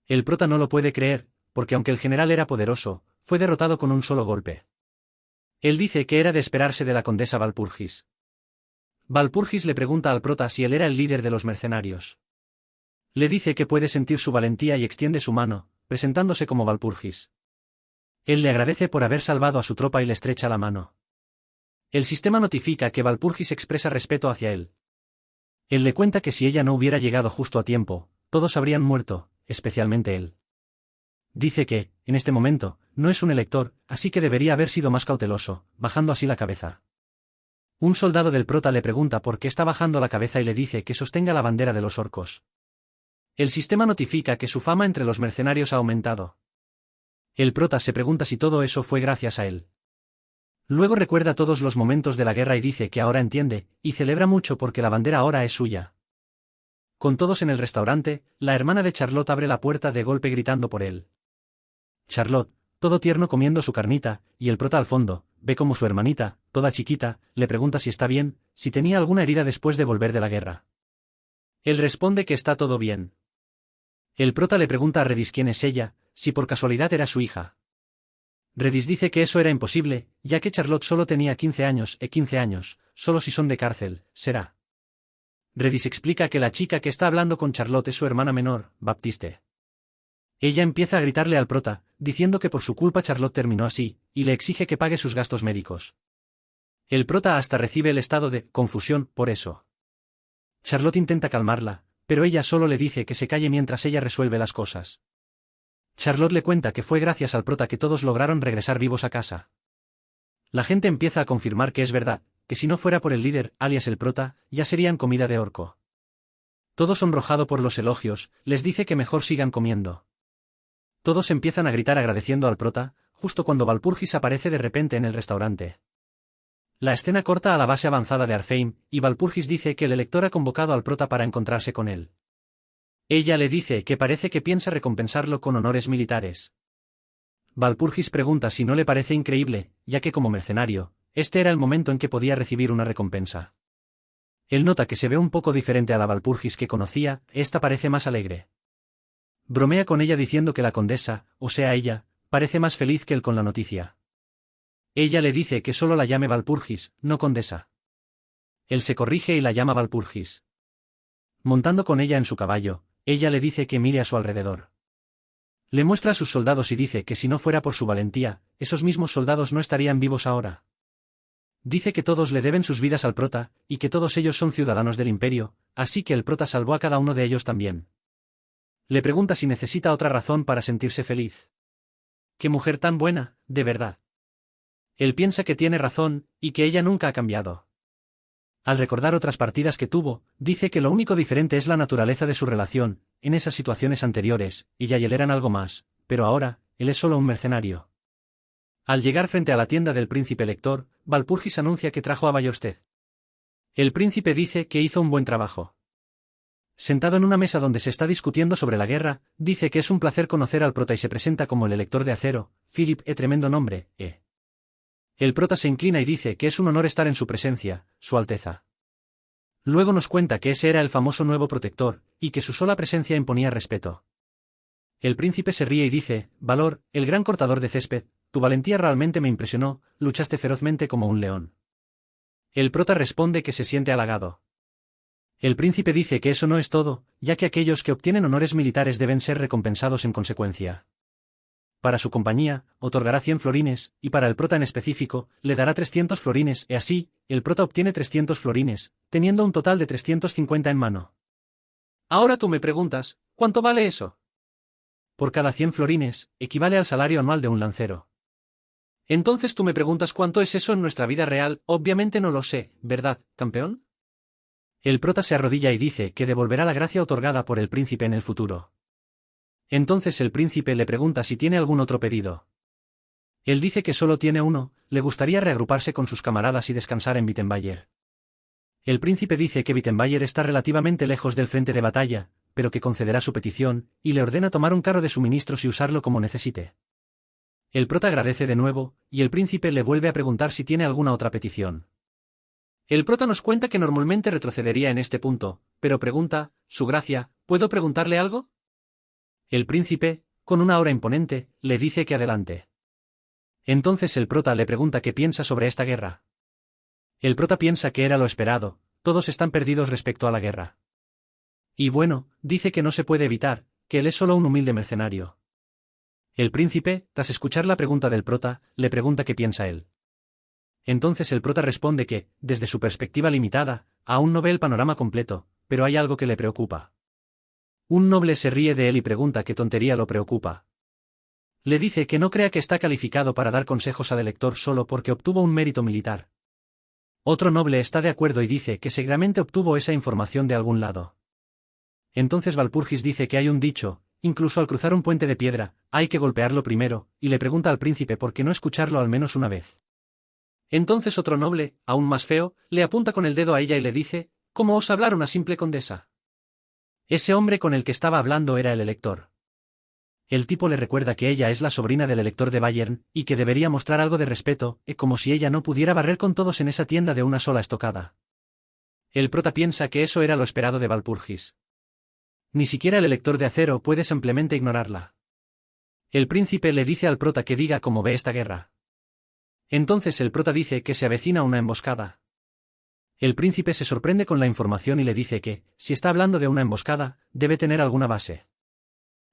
El prota no lo puede creer, porque aunque el general era poderoso, fue derrotado con un solo golpe. Él dice que era de esperarse de la condesa Walpurgis. Walpurgis le pregunta al prota si él era el líder de los mercenarios. Le dice que puede sentir su valentía y extiende su mano, presentándose como Walpurgis. Él le agradece por haber salvado a su tropa y le estrecha la mano. El sistema notifica que Walpurgis expresa respeto hacia él. Él le cuenta que si ella no hubiera llegado justo a tiempo, todos habrían muerto, especialmente él. Dice que, en este momento, no es un elector, así que debería haber sido más cauteloso, bajando así la cabeza. Un soldado del prota le pregunta por qué está bajando la cabeza y le dice que sostenga la bandera de los orcos. El sistema notifica que su fama entre los mercenarios ha aumentado. El prota se pregunta si todo eso fue gracias a él. Luego recuerda todos los momentos de la guerra y dice que ahora entiende, y celebra mucho porque la bandera ahora es suya. Con todos en el restaurante, la hermana de Charlotte abre la puerta de golpe gritando por él. Charlotte, todo tierno comiendo su carnita, y el prota al fondo, ve como su hermanita, toda chiquita, le pregunta si está bien, si tenía alguna herida después de volver de la guerra. Él responde que está todo bien. El prota le pregunta a Redis quién es ella, si por casualidad era su hija. Redis dice que eso era imposible, ya que Charlotte solo tenía 15 años, 15 años, solo si son de cárcel, será. Redis explica que la chica que está hablando con Charlotte es su hermana menor, Baptiste. Ella empieza a gritarle al prota, diciendo que por su culpa Charlotte terminó así, y le exige que pague sus gastos médicos. El prota hasta recibe el estado de confusión por eso. Charlotte intenta calmarla, pero ella solo le dice que se calle mientras ella resuelve las cosas. Charlotte le cuenta que fue gracias al prota que todos lograron regresar vivos a casa. La gente empieza a confirmar que es verdad, que si no fuera por el líder, alias el prota, ya serían comida de orco. Todo sonrojado por los elogios, les dice que mejor sigan comiendo. Todos empiezan a gritar agradeciendo al prota, justo cuando Walpurgis aparece de repente en el restaurante. La escena corta a la base avanzada de Arfheim, y Walpurgis dice que el elector ha convocado al prota para encontrarse con él. Ella le dice que parece que piensa recompensarlo con honores militares. Walpurgis pregunta si no le parece increíble, ya que como mercenario, este era el momento en que podía recibir una recompensa. Él nota que se ve un poco diferente a la Walpurgis que conocía, esta parece más alegre. Bromea con ella diciendo que la condesa, o sea ella, parece más feliz que él con la noticia. Ella le dice que solo la llame Walpurgis, no condesa. Él se corrige y la llama Walpurgis. Montando con ella en su caballo, ella le dice que mire a su alrededor. Le muestra a sus soldados y dice que si no fuera por su valentía, esos mismos soldados no estarían vivos ahora. Dice que todos le deben sus vidas al prota, y que todos ellos son ciudadanos del imperio, así que el prota salvó a cada uno de ellos también. Le pregunta si necesita otra razón para sentirse feliz. ¡Qué mujer tan buena, de verdad! Él piensa que tiene razón, y que ella nunca ha cambiado. Al recordar otras partidas que tuvo, dice que lo único diferente es la naturaleza de su relación. En esas situaciones anteriores, ella y él eran algo más, pero ahora, él es solo un mercenario. Al llegar frente a la tienda del príncipe lector, Walpurgis anuncia que trajo a Ballorstead. El príncipe dice que hizo un buen trabajo. Sentado en una mesa donde se está discutiendo sobre la guerra, dice que es un placer conocer al prota y se presenta como el elector de acero. Philip, tremendo nombre, El prota se inclina y dice que es un honor estar en su presencia, Su Alteza. Luego nos cuenta que ese era el famoso nuevo protector, y que su sola presencia imponía respeto. El príncipe se ríe y dice, Valor, el gran cortador de césped, tu valentía realmente me impresionó, luchaste ferozmente como un león. El prota responde que se siente halagado. El príncipe dice que eso no es todo, ya que aquellos que obtienen honores militares deben ser recompensados en consecuencia. Para su compañía, otorgará 100 florines, y para el prota en específico, le dará 300 florines, y así, el prota obtiene 300 florines, teniendo un total de 350 en mano. Ahora tú me preguntas, ¿cuánto vale eso? Por cada 100 florines, equivale al salario anual de un lancero. Entonces tú me preguntas cuánto es eso en nuestra vida real, obviamente no lo sé, ¿verdad, campeón? El prota se arrodilla y dice que devolverá la gracia otorgada por el príncipe en el futuro. Entonces el príncipe le pregunta si tiene algún otro pedido. Él dice que solo tiene uno, le gustaría reagruparse con sus camaradas y descansar en Wittenbayer. El príncipe dice que Wittenbayer está relativamente lejos del frente de batalla, pero que concederá su petición, y le ordena tomar un carro de suministros y usarlo como necesite. El prota agradece de nuevo, y el príncipe le vuelve a preguntar si tiene alguna otra petición. El prota nos cuenta que normalmente retrocedería en este punto, pero pregunta, Su Gracia, ¿puedo preguntarle algo? El príncipe, con una aura imponente, le dice que adelante. Entonces el prota le pregunta qué piensa sobre esta guerra. El prota piensa que era lo esperado, todos están perdidos respecto a la guerra. Y bueno, dice que no se puede evitar, que él es solo un humilde mercenario. El príncipe, tras escuchar la pregunta del prota, le pregunta qué piensa él. Entonces el prota responde que, desde su perspectiva limitada, aún no ve el panorama completo, pero hay algo que le preocupa. Un noble se ríe de él y pregunta qué tontería lo preocupa. Le dice que no crea que está calificado para dar consejos al elector solo porque obtuvo un mérito militar. Otro noble está de acuerdo y dice que seguramente obtuvo esa información de algún lado. Entonces Walpurgis dice que hay un dicho, incluso al cruzar un puente de piedra, hay que golpearlo primero, y le pregunta al príncipe por qué no escucharlo al menos una vez. Entonces otro noble, aún más feo, le apunta con el dedo a ella y le dice, ¿cómo osa hablar una simple condesa? Ese hombre con el que estaba hablando era el elector. El tipo le recuerda que ella es la sobrina del elector de Bayern, y que debería mostrar algo de respeto, como si ella no pudiera barrer con todos en esa tienda de una sola estocada. El prota piensa que eso era lo esperado de Walpurgis. Ni siquiera el elector de acero puede simplemente ignorarla. El príncipe le dice al prota que diga cómo ve esta guerra. Entonces el prota dice que se avecina una emboscada. El príncipe se sorprende con la información y le dice que, si está hablando de una emboscada, debe tener alguna base.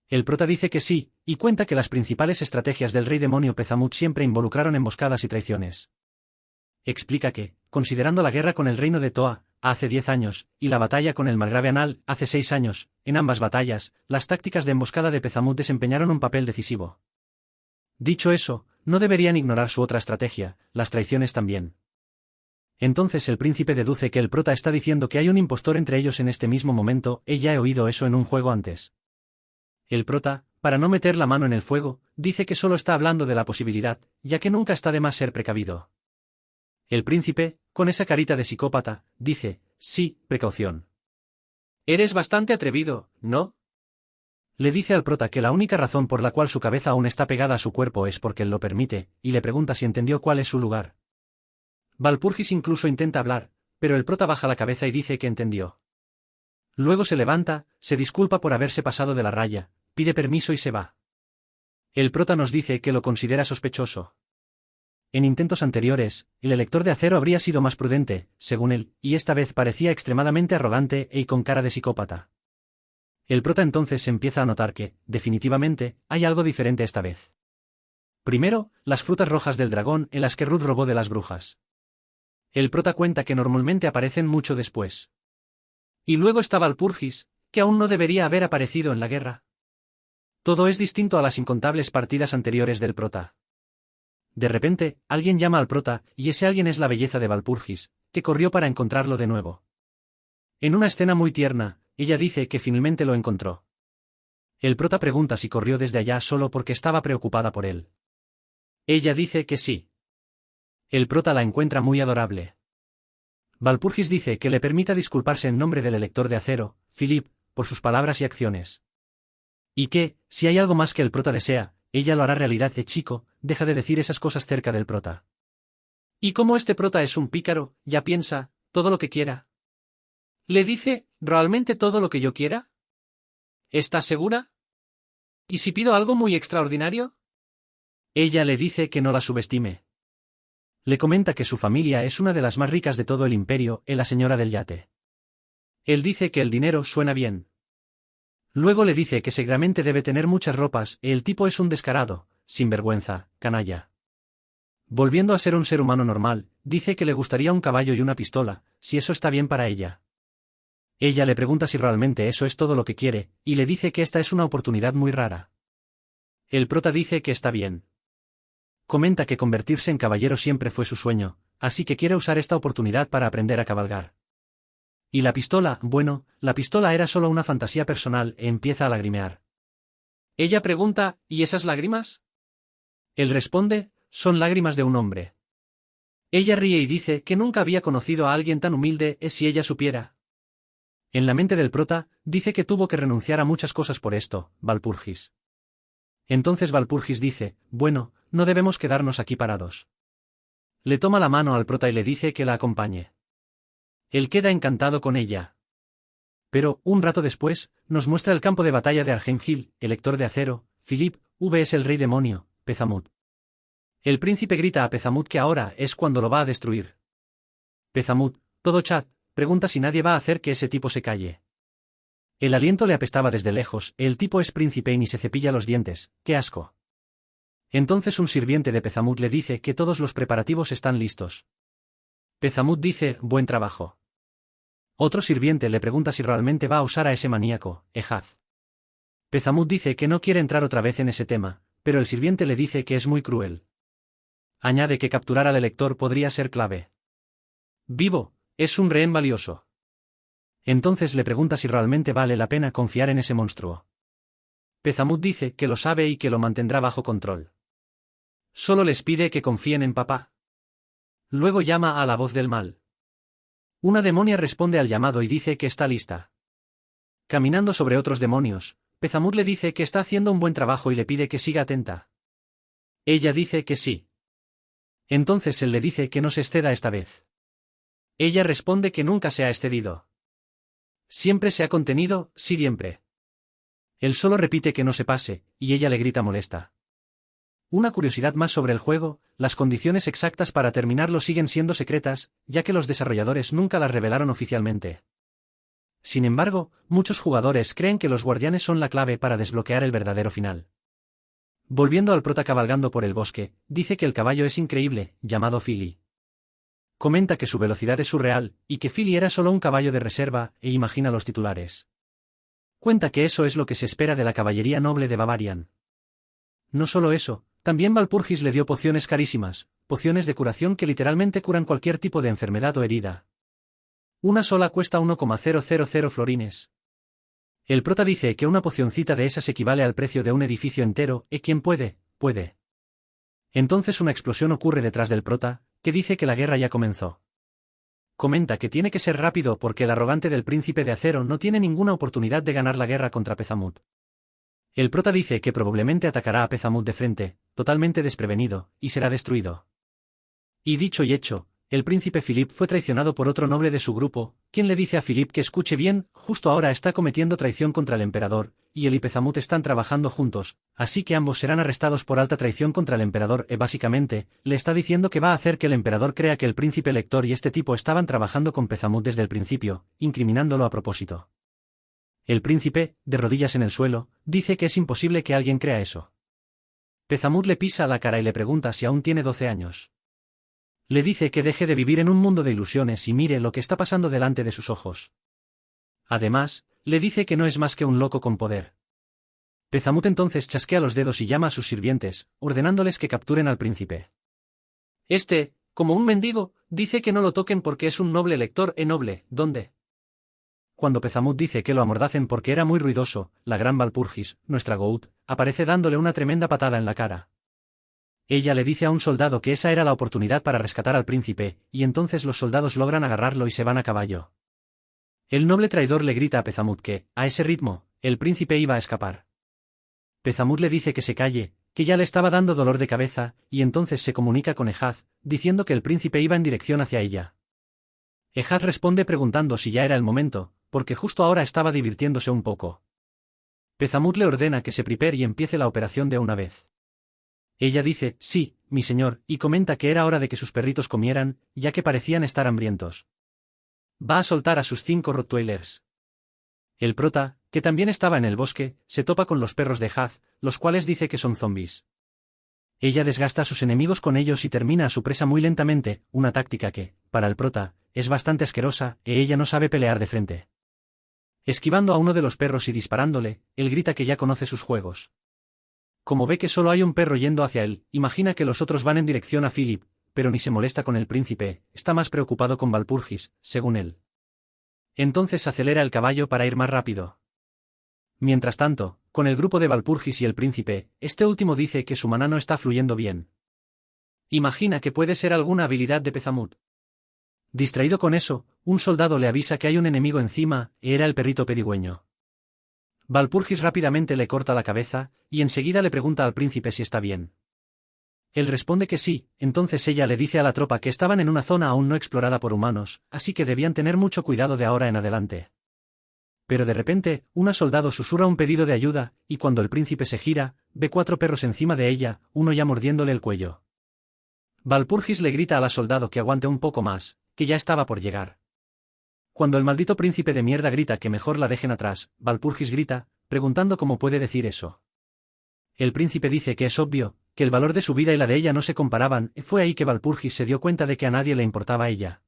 El prota dice que sí, y cuenta que las principales estrategias del rey demonio Pezamut siempre involucraron emboscadas y traiciones. Explica que, considerando la guerra con el reino de Toa, hace 10 años, y la batalla con el margrave Anal, hace 6 años, en ambas batallas, las tácticas de emboscada de Pezamut desempeñaron un papel decisivo. Dicho eso, no deberían ignorar su otra estrategia, las traiciones también. Entonces el príncipe deduce que el prota está diciendo que hay un impostor entre ellos en este mismo momento, ya he oído eso en un juego antes. El prota, para no meter la mano en el fuego, dice que solo está hablando de la posibilidad, ya que nunca está de más ser precavido. El príncipe, con esa carita de psicópata, dice, sí, precaución. Eres bastante atrevido, ¿no? Le dice al prota que la única razón por la cual su cabeza aún está pegada a su cuerpo es porque él lo permite, y le pregunta si entendió cuál es su lugar. Walpurgis incluso intenta hablar, pero el prota baja la cabeza y dice que entendió. Luego se levanta, se disculpa por haberse pasado de la raya, pide permiso y se va. El prota nos dice que lo considera sospechoso. En intentos anteriores, el elector de acero habría sido más prudente, según él, y esta vez parecía extremadamente arrogante y con cara de psicópata. El prota entonces empieza a notar que, definitivamente, hay algo diferente esta vez. Primero, las frutas rojas del dragón en las que Ruth robó de las brujas. El prota cuenta que normalmente aparecen mucho después. Y luego está Walpurgis, que aún no debería haber aparecido en la guerra. Todo es distinto a las incontables partidas anteriores del prota. De repente, alguien llama al prota, y ese alguien es la belleza de Walpurgis, que corrió para encontrarlo de nuevo. En una escena muy tierna, ella dice que finalmente lo encontró. El prota pregunta si corrió desde allá solo porque estaba preocupada por él. Ella dice que sí. El prota la encuentra muy adorable. Walpurgis dice que le permita disculparse en nombre del Elector de Acero, Philip, por sus palabras y acciones. Y que, si hay algo más que el prota desea, ella lo hará realidad. Chico, deja de decir esas cosas cerca del prota. Y como este prota es un pícaro, ya piensa, todo lo que quiera. Le dice, ¿realmente todo lo que yo quiera? ¿Estás segura? ¿Y si pido algo muy extraordinario? Ella le dice que no la subestime. Le comenta que su familia es una de las más ricas de todo el imperio, la señora del yate. Él dice que el dinero suena bien. Luego le dice que seguramente debe tener muchas ropas, el tipo es un descarado, sinvergüenza, canalla. Volviendo a ser un ser humano normal, dice que le gustaría un caballo y una pistola, si eso está bien para ella. Ella le pregunta si realmente eso es todo lo que quiere, y le dice que esta es una oportunidad muy rara. El prota dice que está bien. Comenta que convertirse en caballero siempre fue su sueño, así que quiere usar esta oportunidad para aprender a cabalgar. Y la pistola, bueno, la pistola era solo una fantasía personal, empieza a lagrimear. Ella pregunta, ¿y esas lágrimas? Él responde, son lágrimas de un hombre. Ella ríe y dice que nunca había conocido a alguien tan humilde, si ella supiera. En la mente del prota, dice que tuvo que renunciar a muchas cosas por esto, Walpurgis. Entonces Walpurgis dice, bueno, no debemos quedarnos aquí parados. Le toma la mano al prota y le dice que la acompañe. Él queda encantado con ella. Pero, un rato después, nos muestra el campo de batalla de Arheimhill, Elector de Acero, Philip, es el rey demonio, Pezamut. El príncipe grita a Pezamut que ahora es cuando lo va a destruir. Pezamut, todo chat, pregunta si nadie va a hacer que ese tipo se calle. El aliento le apestaba desde lejos, el tipo es príncipe y ni se cepilla los dientes, ¡qué asco! Entonces un sirviente de Pezamut le dice que todos los preparativos están listos. Pezamut dice, buen trabajo. Otro sirviente le pregunta si realmente va a usar a ese maníaco, Ehaz. Pezamut dice que no quiere entrar otra vez en ese tema, pero el sirviente le dice que es muy cruel. Añade que capturar al elector podría ser clave. Vivo, es un rehén valioso. Entonces le pregunta si realmente vale la pena confiar en ese monstruo. Pezamut dice que lo sabe y que lo mantendrá bajo control. Solo les pide que confíen en papá. Luego llama a la voz del mal. Una demonia responde al llamado y dice que está lista. Caminando sobre otros demonios, Pezamut le dice que está haciendo un buen trabajo y le pide que siga atenta. Ella dice que sí. Entonces él le dice que no se exceda esta vez. Ella responde que nunca se ha excedido. Siempre se ha contenido, siempre. Él solo repite que no se pase, y ella le grita molesta. Una curiosidad más sobre el juego, las condiciones exactas para terminarlo siguen siendo secretas, ya que los desarrolladores nunca las revelaron oficialmente. Sin embargo, muchos jugadores creen que los guardianes son la clave para desbloquear el verdadero final. Volviendo al prota cabalgando por el bosque, dice que el caballo es increíble, llamado Philly. Comenta que su velocidad es surreal, y que Philly era solo un caballo de reserva, e imagina los titulares. Cuenta que eso es lo que se espera de la caballería noble de Bavarian. No solo eso, también Walpurgis le dio pociones carísimas, pociones de curación que literalmente curan cualquier tipo de enfermedad o herida. Una sola cuesta 1,000 florines. El prota dice que una pocioncita de esas equivale al precio de un edificio entero, y quien puede, puede. Entonces una explosión ocurre detrás del prota, que dice que la guerra ya comenzó. Comenta que tiene que ser rápido porque el arrogante del príncipe de acero no tiene ninguna oportunidad de ganar la guerra contra Pezamut. El prota dice que probablemente atacará a Pezamut de frente, totalmente desprevenido, y será destruido. Y dicho y hecho, el príncipe Philip fue traicionado por otro noble de su grupo, quien le dice a Philip que escuche bien, justo ahora está cometiendo traición contra el emperador, y él y Pezamut están trabajando juntos, así que ambos serán arrestados por alta traición contra el emperador básicamente, le está diciendo que va a hacer que el emperador crea que el príncipe lector y este tipo estaban trabajando con Pezamut desde el principio, incriminándolo a propósito. El príncipe, de rodillas en el suelo, dice que es imposible que alguien crea eso. Pezamut le pisa la cara y le pregunta si aún tiene 12 años. Le dice que deje de vivir en un mundo de ilusiones y mire lo que está pasando delante de sus ojos. Además, le dice que no es más que un loco con poder. Pezamut entonces chasquea los dedos y llama a sus sirvientes, ordenándoles que capturen al príncipe. Este, como un mendigo, dice que no lo toquen porque es un noble lector noble, ¿dónde? cuando Pezamut dice que lo amordacen porque era muy ruidoso, la gran Valpurgis, nuestra Gout, aparece dándole una tremenda patada en la cara. Ella le dice a un soldado que esa era la oportunidad para rescatar al príncipe, y entonces los soldados logran agarrarlo y se van a caballo. El noble traidor le grita a Pezamut que, a ese ritmo, el príncipe iba a escapar. Pezamut le dice que se calle, que ya le estaba dando dolor de cabeza, y entonces se comunica con Ehaz, diciendo que el príncipe iba en dirección hacia ella. Ehaz responde preguntando si ya era el momento, porque justo ahora estaba divirtiéndose un poco. Pezamut le ordena que se prepare y empiece la operación de una vez. Ella dice, sí, mi señor, y comenta que era hora de que sus perritos comieran, ya que parecían estar hambrientos. Va a soltar a sus 5 Rottweilers. El prota, que también estaba en el bosque, se topa con los perros de Ehaz, los cuales dice que son zombies. Ella desgasta a sus enemigos con ellos y termina a su presa muy lentamente, una táctica que, para el prota, es bastante asquerosa, ella no sabe pelear de frente. Esquivando a uno de los perros y disparándole, él grita que ya conoce sus juegos. Como ve que solo hay un perro yendo hacia él, imagina que los otros van en dirección a Philip, pero ni se molesta con el príncipe, está más preocupado con Valpurgis, según él. Entonces acelera el caballo para ir más rápido. Mientras tanto, con el grupo de Valpurgis y el príncipe, este último dice que su maná no está fluyendo bien. Imagina que puede ser alguna habilidad de Pezamut. Distraído con eso, un soldado le avisa que hay un enemigo encima, y era el perrito pedigüeño. Valpurgis rápidamente le corta la cabeza, y enseguida le pregunta al príncipe si está bien. Él responde que sí, entonces ella le dice a la tropa que estaban en una zona aún no explorada por humanos, así que debían tener mucho cuidado de ahora en adelante. Pero de repente, una soldado susurra un pedido de ayuda, y cuando el príncipe se gira, ve 4 perros encima de ella, uno ya mordiéndole el cuello. Valpurgis le grita a la soldado que aguante un poco más, que ya estaba por llegar. Cuando el maldito príncipe de mierda grita que mejor la dejen atrás, Valpurgis grita, preguntando cómo puede decir eso. El príncipe dice que es obvio, que el valor de su vida y la de ella no se comparaban, y fue ahí que Valpurgis se dio cuenta de que a nadie le importaba ella.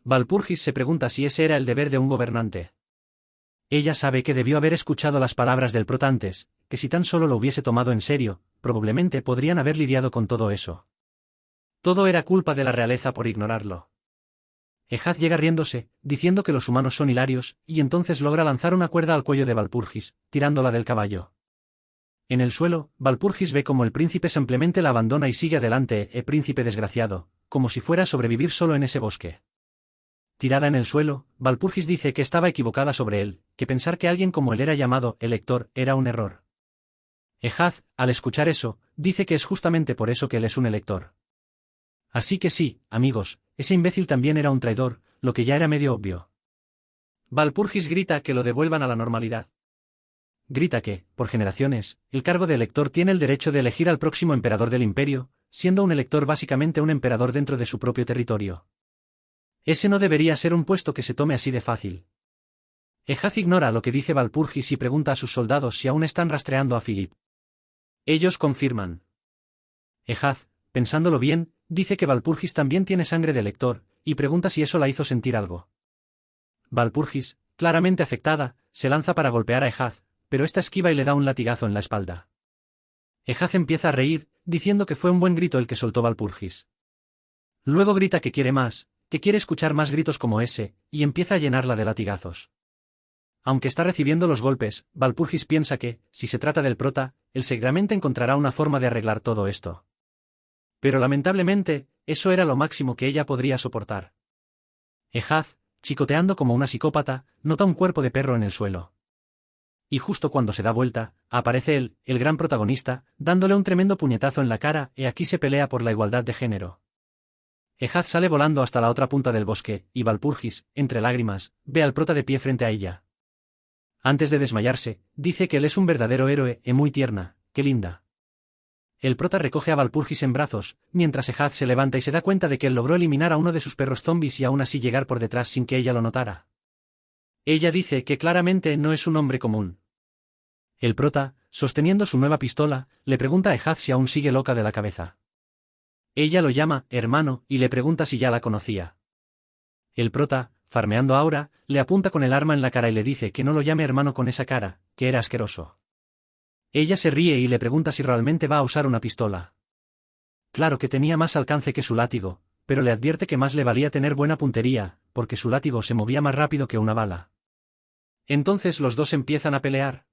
Valpurgis se pregunta si ese era el deber de un gobernante. Ella sabe que debió haber escuchado las palabras del prota antes, que si tan solo lo hubiese tomado en serio, probablemente podrían haber lidiado con todo eso. Todo era culpa de la realeza por ignorarlo. Ehaz llega riéndose, diciendo que los humanos son hilarios, y entonces logra lanzar una cuerda al cuello de Valpurgis, tirándola del caballo. En el suelo, Valpurgis ve como el príncipe simplemente la abandona y sigue adelante, príncipe desgraciado, como si fuera a sobrevivir solo en ese bosque. Tirada en el suelo, Valpurgis dice que estaba equivocada sobre él, que pensar que alguien como él era llamado Elector era un error. Ehaz, al escuchar eso, dice que es justamente por eso que él es un elector. Así que sí, amigos, ese imbécil también era un traidor, lo que ya era medio obvio. Valpurgis grita que lo devuelvan a la normalidad. Grita que, por generaciones, el cargo de elector tiene el derecho de elegir al próximo emperador del imperio, siendo un elector básicamente un emperador dentro de su propio territorio. Ese no debería ser un puesto que se tome así de fácil. Ehaz ignora lo que dice Valpurgis y pregunta a sus soldados si aún están rastreando a Philip. Ellos confirman. Ehaz, pensándolo bien, dice que Valpurgis también tiene sangre de elector, y pregunta si eso la hizo sentir algo. Valpurgis, claramente afectada, se lanza para golpear a Ehaz, pero esta esquiva y le da un latigazo en la espalda. Ehaz empieza a reír, diciendo que fue un buen grito el que soltó Valpurgis. Luego grita que quiere más, que quiere escuchar más gritos como ese, y empieza a llenarla de latigazos. Aunque está recibiendo los golpes, Valpurgis piensa que, si se trata del prota, él seguramente encontrará una forma de arreglar todo esto. Pero lamentablemente, eso era lo máximo que ella podría soportar. Ehaz, chicoteando como una psicópata, nota un cuerpo de perro en el suelo. Y justo cuando se da vuelta, aparece él, el gran protagonista, dándole un tremendo puñetazo en la cara, y aquí se pelea por la igualdad de género. Ehaz sale volando hasta la otra punta del bosque, y Valpurgis, entre lágrimas, ve al prota de pie frente a ella. Antes de desmayarse, dice que él es un verdadero héroe, y muy tierna, qué linda. El prota recoge a Valpurgis en brazos, mientras Ehaz se levanta y se da cuenta de que él logró eliminar a uno de sus perros zombies y aún así llegar por detrás sin que ella lo notara. Ella dice que claramente no es un hombre común. El prota, sosteniendo su nueva pistola, le pregunta a Ehaz si aún sigue loca de la cabeza. Ella lo llama hermano y le pregunta si ya la conocía. El prota, farmeando ahora, le apunta con el arma en la cara y le dice que no lo llame hermano con esa cara, que era asqueroso. Ella se ríe y le pregunta si realmente va a usar una pistola. Claro que tenía más alcance que su látigo, pero le advierte que más le valía tener buena puntería, porque su látigo se movía más rápido que una bala. Entonces los dos empiezan a pelear.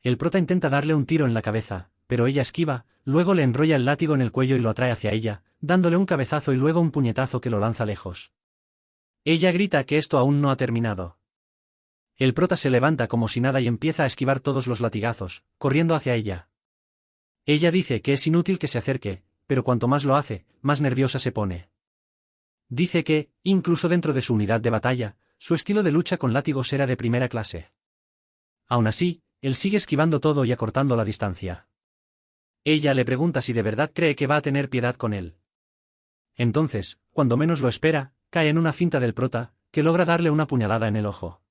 El prota intenta darle un tiro en la cabeza, pero ella esquiva, luego le enrolla el látigo en el cuello y lo atrae hacia ella, dándole un cabezazo y luego un puñetazo que lo lanza lejos. Ella grita que esto aún no ha terminado. El prota se levanta como si nada y empieza a esquivar todos los latigazos, corriendo hacia ella. Ella dice que es inútil que se acerque, pero cuanto más lo hace, más nerviosa se pone. Dice que, incluso dentro de su unidad de batalla, su estilo de lucha con látigos era de primera clase. Aún así, él sigue esquivando todo y acortando la distancia. Ella le pregunta si de verdad cree que va a tener piedad con él. Entonces, cuando menos lo espera, cae en una finta del prota, que logra darle una puñalada en el ojo.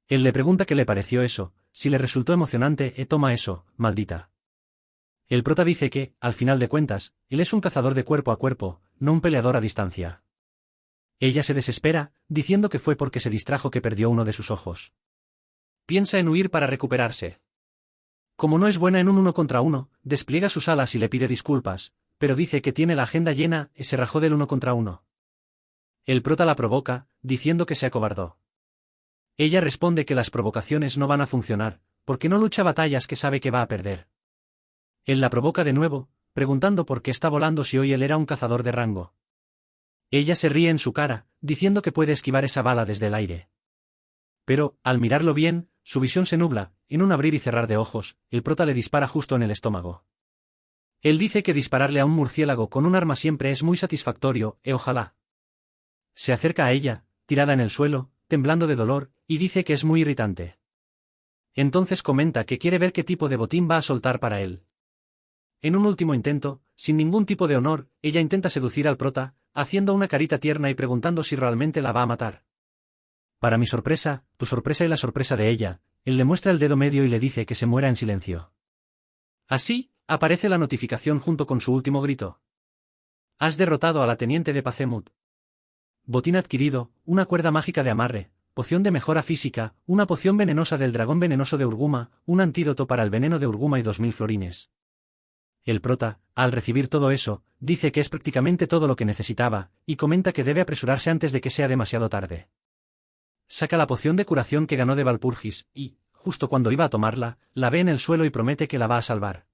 Él le pregunta qué le pareció eso, si le resultó emocionante, toma eso, maldita. El prota dice que, al final de cuentas, él es un cazador de cuerpo a cuerpo, no un peleador a distancia. Ella se desespera, diciendo que fue porque se distrajo que perdió uno de sus ojos. Piensa en huir para recuperarse. Como no es buena en un 1 contra 1, despliega sus alas y le pide disculpas, pero dice que tiene la agenda llena y se rajó del 1 contra 1. El prota la provoca, diciendo que se acobardó. Ella responde que las provocaciones no van a funcionar, porque no lucha batallas que sabe que va a perder. Él la provoca de nuevo, preguntando por qué está volando si hoy él era un cazador de rango. Ella se ríe en su cara, diciendo que puede esquivar esa bala desde el aire. Pero, al mirarlo bien, su visión se nubla, en un abrir y cerrar de ojos, el prota le dispara justo en el estómago. Él dice que dispararle a un murciélago con un arma siempre es muy satisfactorio, ojalá. Se acerca a ella, tirada en el suelo, temblando de dolor, y dice que es muy irritante. Entonces comenta que quiere ver qué tipo de botín va a soltar para él. En un último intento, sin ningún tipo de honor, ella intenta seducir al prota, haciendo una carita tierna y preguntando si realmente la va a matar. Para mi sorpresa, tu sorpresa y la sorpresa de ella, él le muestra el dedo medio y le dice que se muera en silencio. Así, aparece la notificación junto con su último grito. Has derrotado a la teniente de Pacemut. Botín adquirido, una cuerda mágica de amarre, poción de mejora física, una poción venenosa del dragón venenoso de Urguma, un antídoto para el veneno de Urguma y 2000 florines. El prota, al recibir todo eso, dice que es prácticamente todo lo que necesitaba, y comenta que debe apresurarse antes de que sea demasiado tarde. Saca la poción de curación que ganó de Valpurgis, y, justo cuando iba a tomarla, la ve en el suelo y promete que la va a salvar.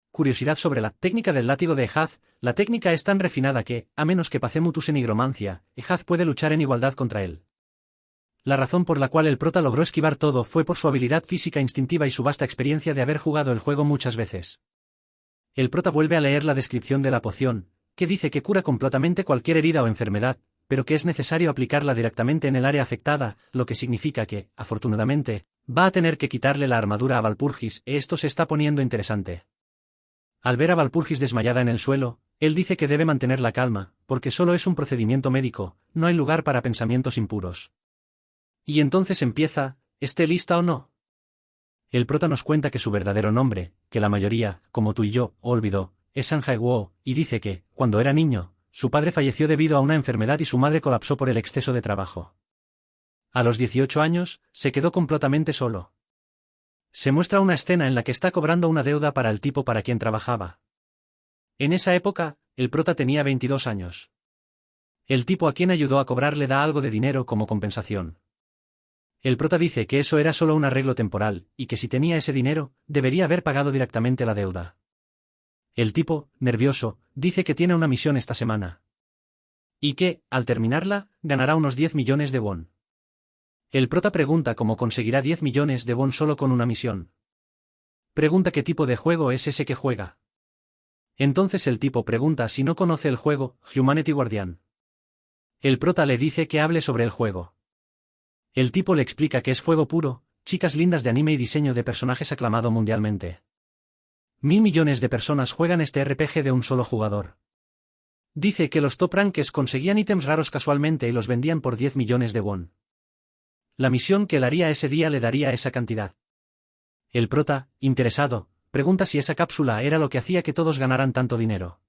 Curiosidad sobre la técnica del látigo de Ehaz, la técnica es tan refinada que, a menos que Pacemut use nigromancia, Ehaz puede luchar en igualdad contra él. La razón por la cual el prota logró esquivar todo fue por su habilidad física instintiva y su vasta experiencia de haber jugado el juego muchas veces. El prota vuelve a leer la descripción de la poción, que dice que cura completamente cualquier herida o enfermedad, pero que es necesario aplicarla directamente en el área afectada, lo que significa que, afortunadamente, va a tener que quitarle la armadura a Valpurgis, esto se está poniendo interesante. Al ver a Valpurgis desmayada en el suelo, él dice que debe mantener la calma, porque solo es un procedimiento médico, no hay lugar para pensamientos impuros. Y entonces empieza, ¿esté lista o no? El prota nos cuenta que su verdadero nombre, que la mayoría, como tú y yo, olvidó, es Sanjae Wo, y dice que, cuando era niño, su padre falleció debido a una enfermedad y su madre colapsó por el exceso de trabajo. A los 18 años, se quedó completamente solo. Se muestra una escena en la que está cobrando una deuda para el tipo para quien trabajaba. En esa época, el prota tenía 22 años. El tipo a quien ayudó a cobrar le da algo de dinero como compensación. El prota dice que eso era solo un arreglo temporal, y que si tenía ese dinero, debería haber pagado directamente la deuda. El tipo, nervioso, dice que tiene una misión esta semana. Y que, al terminarla, ganará unos 10 millones de won. El prota pregunta cómo conseguirá 10 millones de won solo con una misión. Pregunta qué tipo de juego es ese que juega. Entonces el tipo pregunta si no conoce el juego, Humanity Guardian. El prota le dice que hable sobre el juego. El tipo le explica que es fuego puro, chicas lindas de anime y diseño de personajes aclamado mundialmente. 1000 millones de personas juegan este RPG de un solo jugador. Dice que los top rankers conseguían ítems raros casualmente y los vendían por 10 millones de won. La misión que él haría ese día le daría esa cantidad. El prota, interesado, pregunta si esa cápsula era lo que hacía que todos ganaran tanto dinero.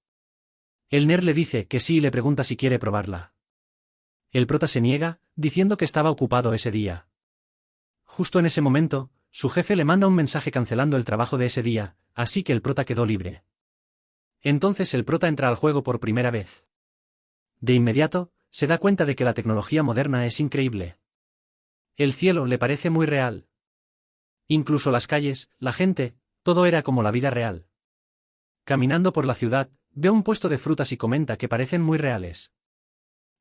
El nerd le dice que sí y le pregunta si quiere probarla. El prota se niega, diciendo que estaba ocupado ese día. Justo en ese momento, su jefe le manda un mensaje cancelando el trabajo de ese día, así que el prota quedó libre. Entonces el prota entra al juego por primera vez. De inmediato, se da cuenta de que la tecnología moderna es increíble. El cielo le parece muy real. Incluso las calles, la gente, todo era como la vida real. Caminando por la ciudad, ve un puesto de frutas y comenta que parecen muy reales.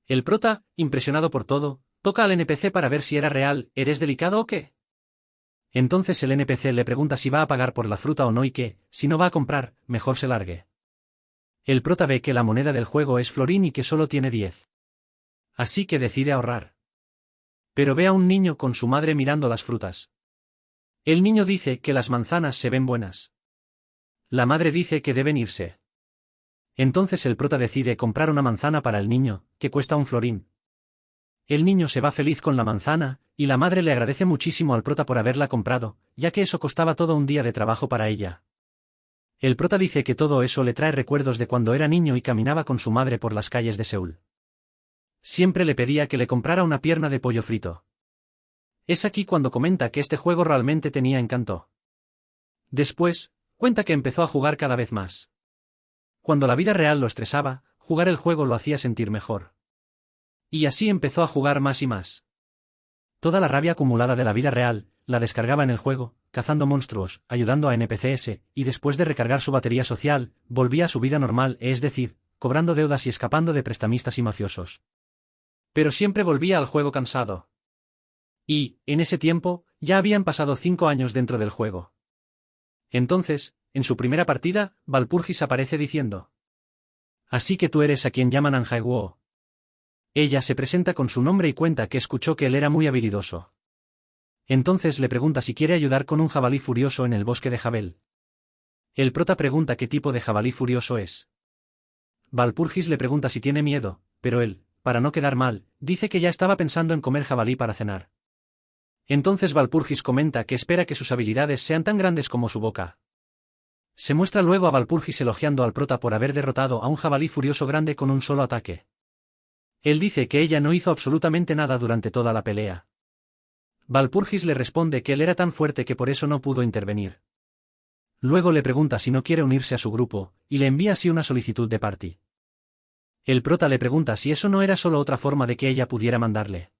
El prota, impresionado por todo, toca al NPC para ver si era real. ¿Eres delicado o qué? Entonces el NPC le pregunta si va a pagar por la fruta o no y que, si no va a comprar, mejor se largue. El prota ve que la moneda del juego es florín y que solo tiene 10. Así que decide ahorrar. Pero ve a un niño con su madre mirando las frutas. El niño dice que las manzanas se ven buenas. La madre dice que deben irse. Entonces el prota decide comprar una manzana para el niño, que cuesta un florín. El niño se va feliz con la manzana, y la madre le agradece muchísimo al prota por haberla comprado, ya que eso costaba todo un día de trabajo para ella. El prota dice que todo eso le trae recuerdos de cuando era niño y caminaba con su madre por las calles de Seúl. Siempre le pedía que le comprara una pierna de pollo frito. Es aquí cuando comenta que este juego realmente tenía encanto. Después, cuenta que empezó a jugar cada vez más. Cuando la vida real lo estresaba, jugar el juego lo hacía sentir mejor. Y así empezó a jugar más y más. Toda la rabia acumulada de la vida real, la descargaba en el juego, cazando monstruos, ayudando a NPCs, y después de recargar su batería social, volvía a su vida normal, es decir, cobrando deudas y escapando de prestamistas y mafiosos. Pero siempre volvía al juego cansado. Y, en ese tiempo, ya habían pasado 5 años dentro del juego. Entonces, en su primera partida, Walpurgis aparece diciendo: «Así que tú eres a quien llaman Anjaeguo». Ella se presenta con su nombre y cuenta que escuchó que él era muy habilidoso. Entonces le pregunta si quiere ayudar con un jabalí furioso en el bosque de Jabel. El prota pregunta qué tipo de jabalí furioso es. Walpurgis le pregunta si tiene miedo, pero él, para no quedar mal, dice que ya estaba pensando en comer jabalí para cenar. Entonces Walpurgis comenta que espera que sus habilidades sean tan grandes como su boca. Se muestra luego a Walpurgis elogiando al prota por haber derrotado a un jabalí furioso grande con un solo ataque. Él dice que ella no hizo absolutamente nada durante toda la pelea. Walpurgis le responde que él era tan fuerte que por eso no pudo intervenir. Luego le pregunta si no quiere unirse a su grupo, y le envía así una solicitud de party. El prota le pregunta si eso no era solo otra forma de que ella pudiera mandarle.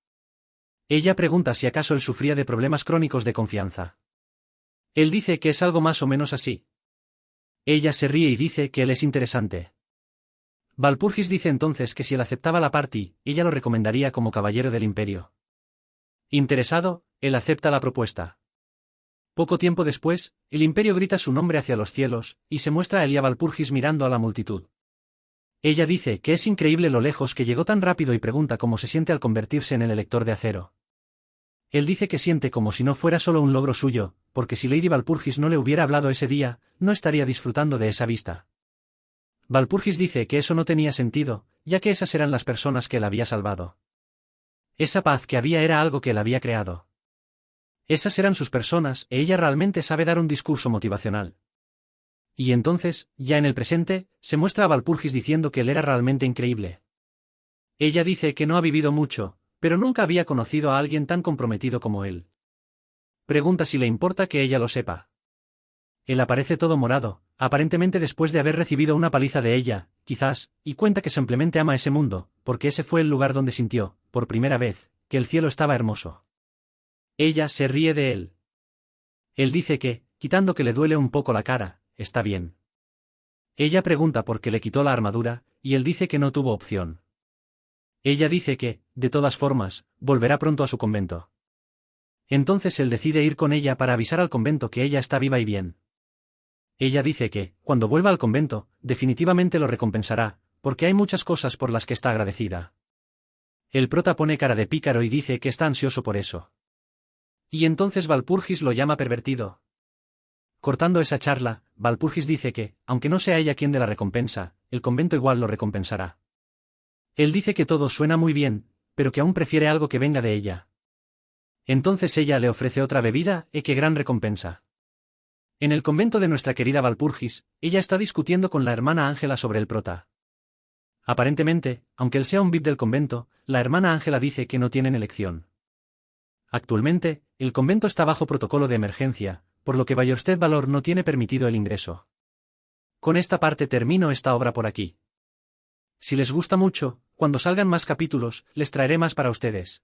Ella pregunta si acaso él sufría de problemas crónicos de confianza. Él dice que es algo más o menos así. Ella se ríe y dice que él es interesante. Walpurgis dice entonces que si él aceptaba la party, ella lo recomendaría como caballero del imperio. Interesado, él acepta la propuesta. Poco tiempo después, el imperio grita su nombre hacia los cielos, y se muestra a Elia Walpurgis mirando a la multitud. Ella dice que es increíble lo lejos que llegó tan rápido y pregunta cómo se siente al convertirse en el Elector de Acero. Él dice que siente como si no fuera solo un logro suyo, porque si Lady Walpurgis no le hubiera hablado ese día, no estaría disfrutando de esa vista. Walpurgis dice que eso no tenía sentido, ya que esas eran las personas que él había salvado. Esa paz que había era algo que él había creado. Esas eran sus personas, e ella realmente sabe dar un discurso motivacional. Y entonces, ya en el presente, se muestra a Walpurgis diciendo que él era realmente increíble. Ella dice que no ha vivido mucho, pero nunca había conocido a alguien tan comprometido como él. Pregunta si le importa que ella lo sepa. Él aparece todo morado, aparentemente después de haber recibido una paliza de ella, quizás, y cuenta que simplemente ama ese mundo, porque ese fue el lugar donde sintió, por primera vez, que el cielo estaba hermoso. Ella se ríe de él. Él dice que, quitando que le duele un poco la cara, está bien. Ella pregunta por qué le quitó la armadura, y él dice que no tuvo opción. Ella dice que, de todas formas, volverá pronto a su convento. Entonces él decide ir con ella para avisar al convento que ella está viva y bien. Ella dice que, cuando vuelva al convento, definitivamente lo recompensará, porque hay muchas cosas por las que está agradecida. El prota pone cara de pícaro y dice que está ansioso por eso. Y entonces Walpurgis lo llama pervertido. Cortando esa charla, Walpurgis dice que, aunque no sea ella quien dé la recompensa, el convento igual lo recompensará. Él dice que todo suena muy bien, pero que aún prefiere algo que venga de ella. Entonces ella le ofrece otra bebida, ¡qué gran recompensa! En el convento de nuestra querida Walpurgis, ella está discutiendo con la hermana Ángela sobre el prota. Aparentemente, aunque él sea un VIP del convento, la hermana Ángela dice que no tienen elección. Actualmente, el convento está bajo protocolo de emergencia, por lo que Ballorstedt Valor no tiene permitido el ingreso. Con esta parte termino esta obra por aquí. Si les gusta mucho, cuando salgan más capítulos, les traeré más para ustedes.